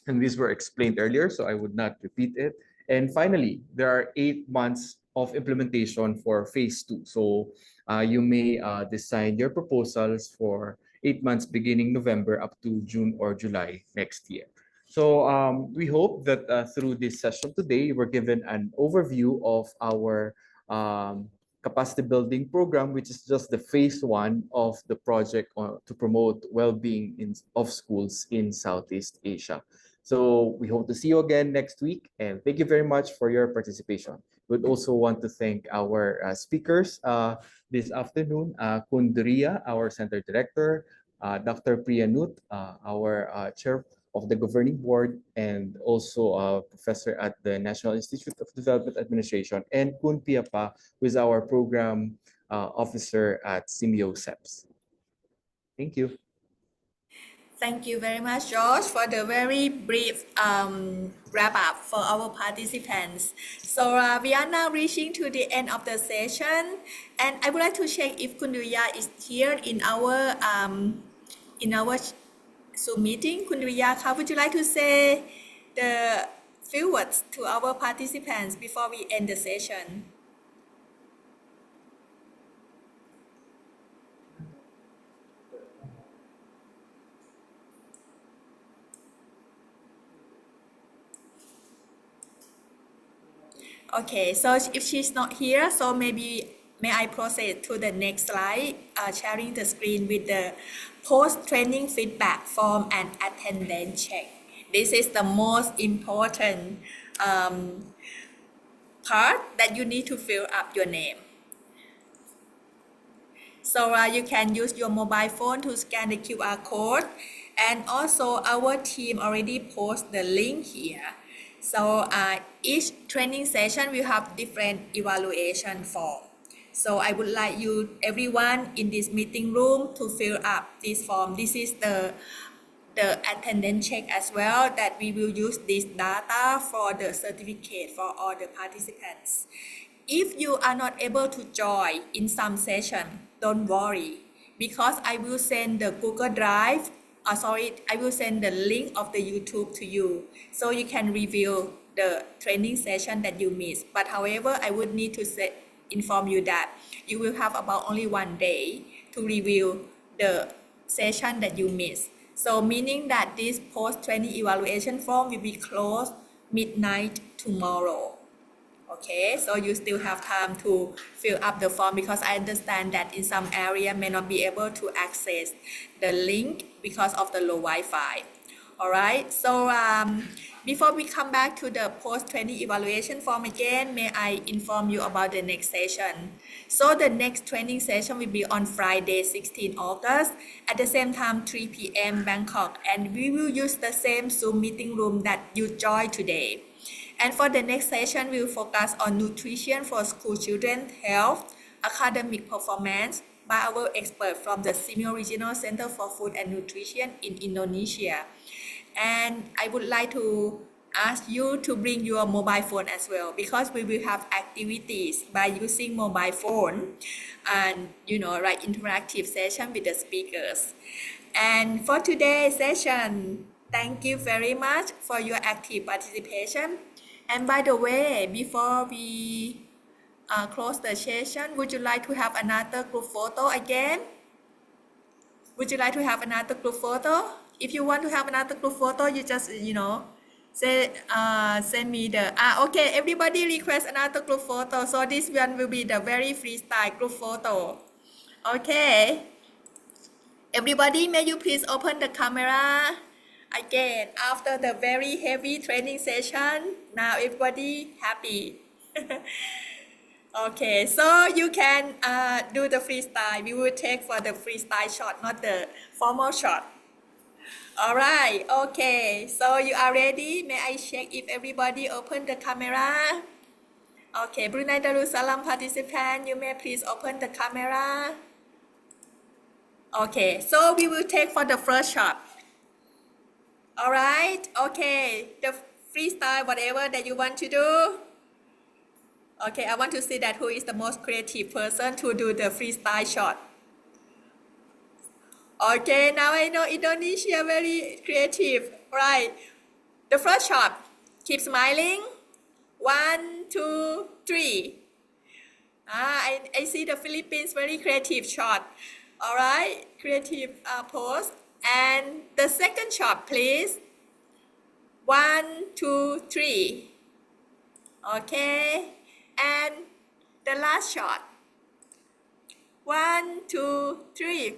and these were explained earlier, so I would not repeat it. And finally, there are 8 months of implementation for phase 2. So you may design your proposals for 8 months beginning November up to June or July next year. So we hope that through this session today, we're given an overview of our capacity building program, which is just the phase 1 of the project to promote well-being of schools in Southeast Asia. So we hope to see you again next week, and thank you very much for your participation. We'd also want to thank our speakers this afternoon, Kunduria, our Center Director, Dr. Priyanut, our Chair of the Governing Board, and also a professor at the National Institute of Development Administration, and Kun Piapa, who is our program officer at Simeo SEPs. Thank you. Thank you very much, George, for the very brief wrap up for our participants. So we are now reaching to the end of the session, and I would like to check if Kunduya is here in our Zoom meeting. Kunduya, would you like to say the few words to our participants before we end the session? Okay, so if she's not here, so maybe may I proceed to the next slide, sharing the screen with the post-training feedback form and attendance check. This is the most important part that you need to fill up your name. So you can use your mobile phone to scan the QR code, and also our team already post the link here. So each training session will have different evaluation form. So I would like you, everyone in this meeting room, to fill up this form. This is the attendance check as well, that we will use this data for the certificate for all the participants. If you are not able to join in some session, don't worry, because I will send the Google Drive, I will send the link of the YouTube to you, so you can review the training session that you missed. But however, I would need to inform you that you will have about only 1 day to review the session that you missed. So meaning that this post-training evaluation form will be closed midnight tomorrow. Okay, so you still have time to fill up the form, because I understand that in some area may not be able to access the link because of the low Wi-Fi. All right, so before we come back to the post-training evaluation form again, may I inform you about the next session. So the next training session will be on Friday, 16 August, at the same time, 3 p.m. Bangkok, and we will use the same Zoom meeting room that you joined today. And for the next session, we will focus on nutrition for school children, health, academic performance by our expert from the Simeo Regional Center for Food and Nutrition in Indonesia. And I would like to ask you to bring your mobile phone as well, because we will have activities by using mobile phone and like interactive session with the speakers. And for today's session, thank you very much for your active participation. And by the way, before we close the session, would you like to have another group photo again? Would you like to have another group photo? If you want to have another group photo, you just, say, send me the, okay, everybody request another group photo. So this one will be the very freestyle group photo. Okay. Everybody, may you please open the camera again after the very heavy training session. Now everybody happy. Okay, so you can do the freestyle. We will take for the freestyle shot, not the formal shot. All right, okay. So you are ready? May I check if everybody open the camera? Okay, Brunei Darussalam participant, you may please open the camera. Okay, so we will take for the first shot. All right, okay. The freestyle, whatever that you want to do. Okay, I want to see that who is the most creative person to do the freestyle shot. Okay, now I know Indonesia very creative. Right. The first shot. Keep smiling. 1, 2, 3. I see the Philippines very creative shot. All right, creative pose. And the second shot, please. 1, 2, 3. Okay. And the last shot. 1, 2, 3.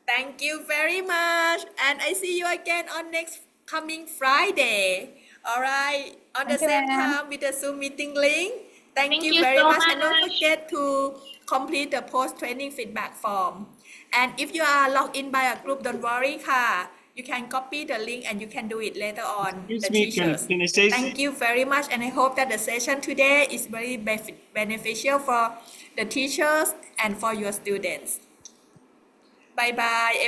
Thank you very much. And I see you again on next coming Friday. All right. On the Thank you, same ma'am. time with the Zoom meeting link. Thank Thank you you very so much. And don't much. forget to complete the post-training feedback form. And if you are logged in by a group, don't worry, ka. You can copy the link and you can do it later on, the Excuse me, teachers. can I say Thank you very much. And I hope that the session today is very beneficial for the teachers and for your students. Bye-bye.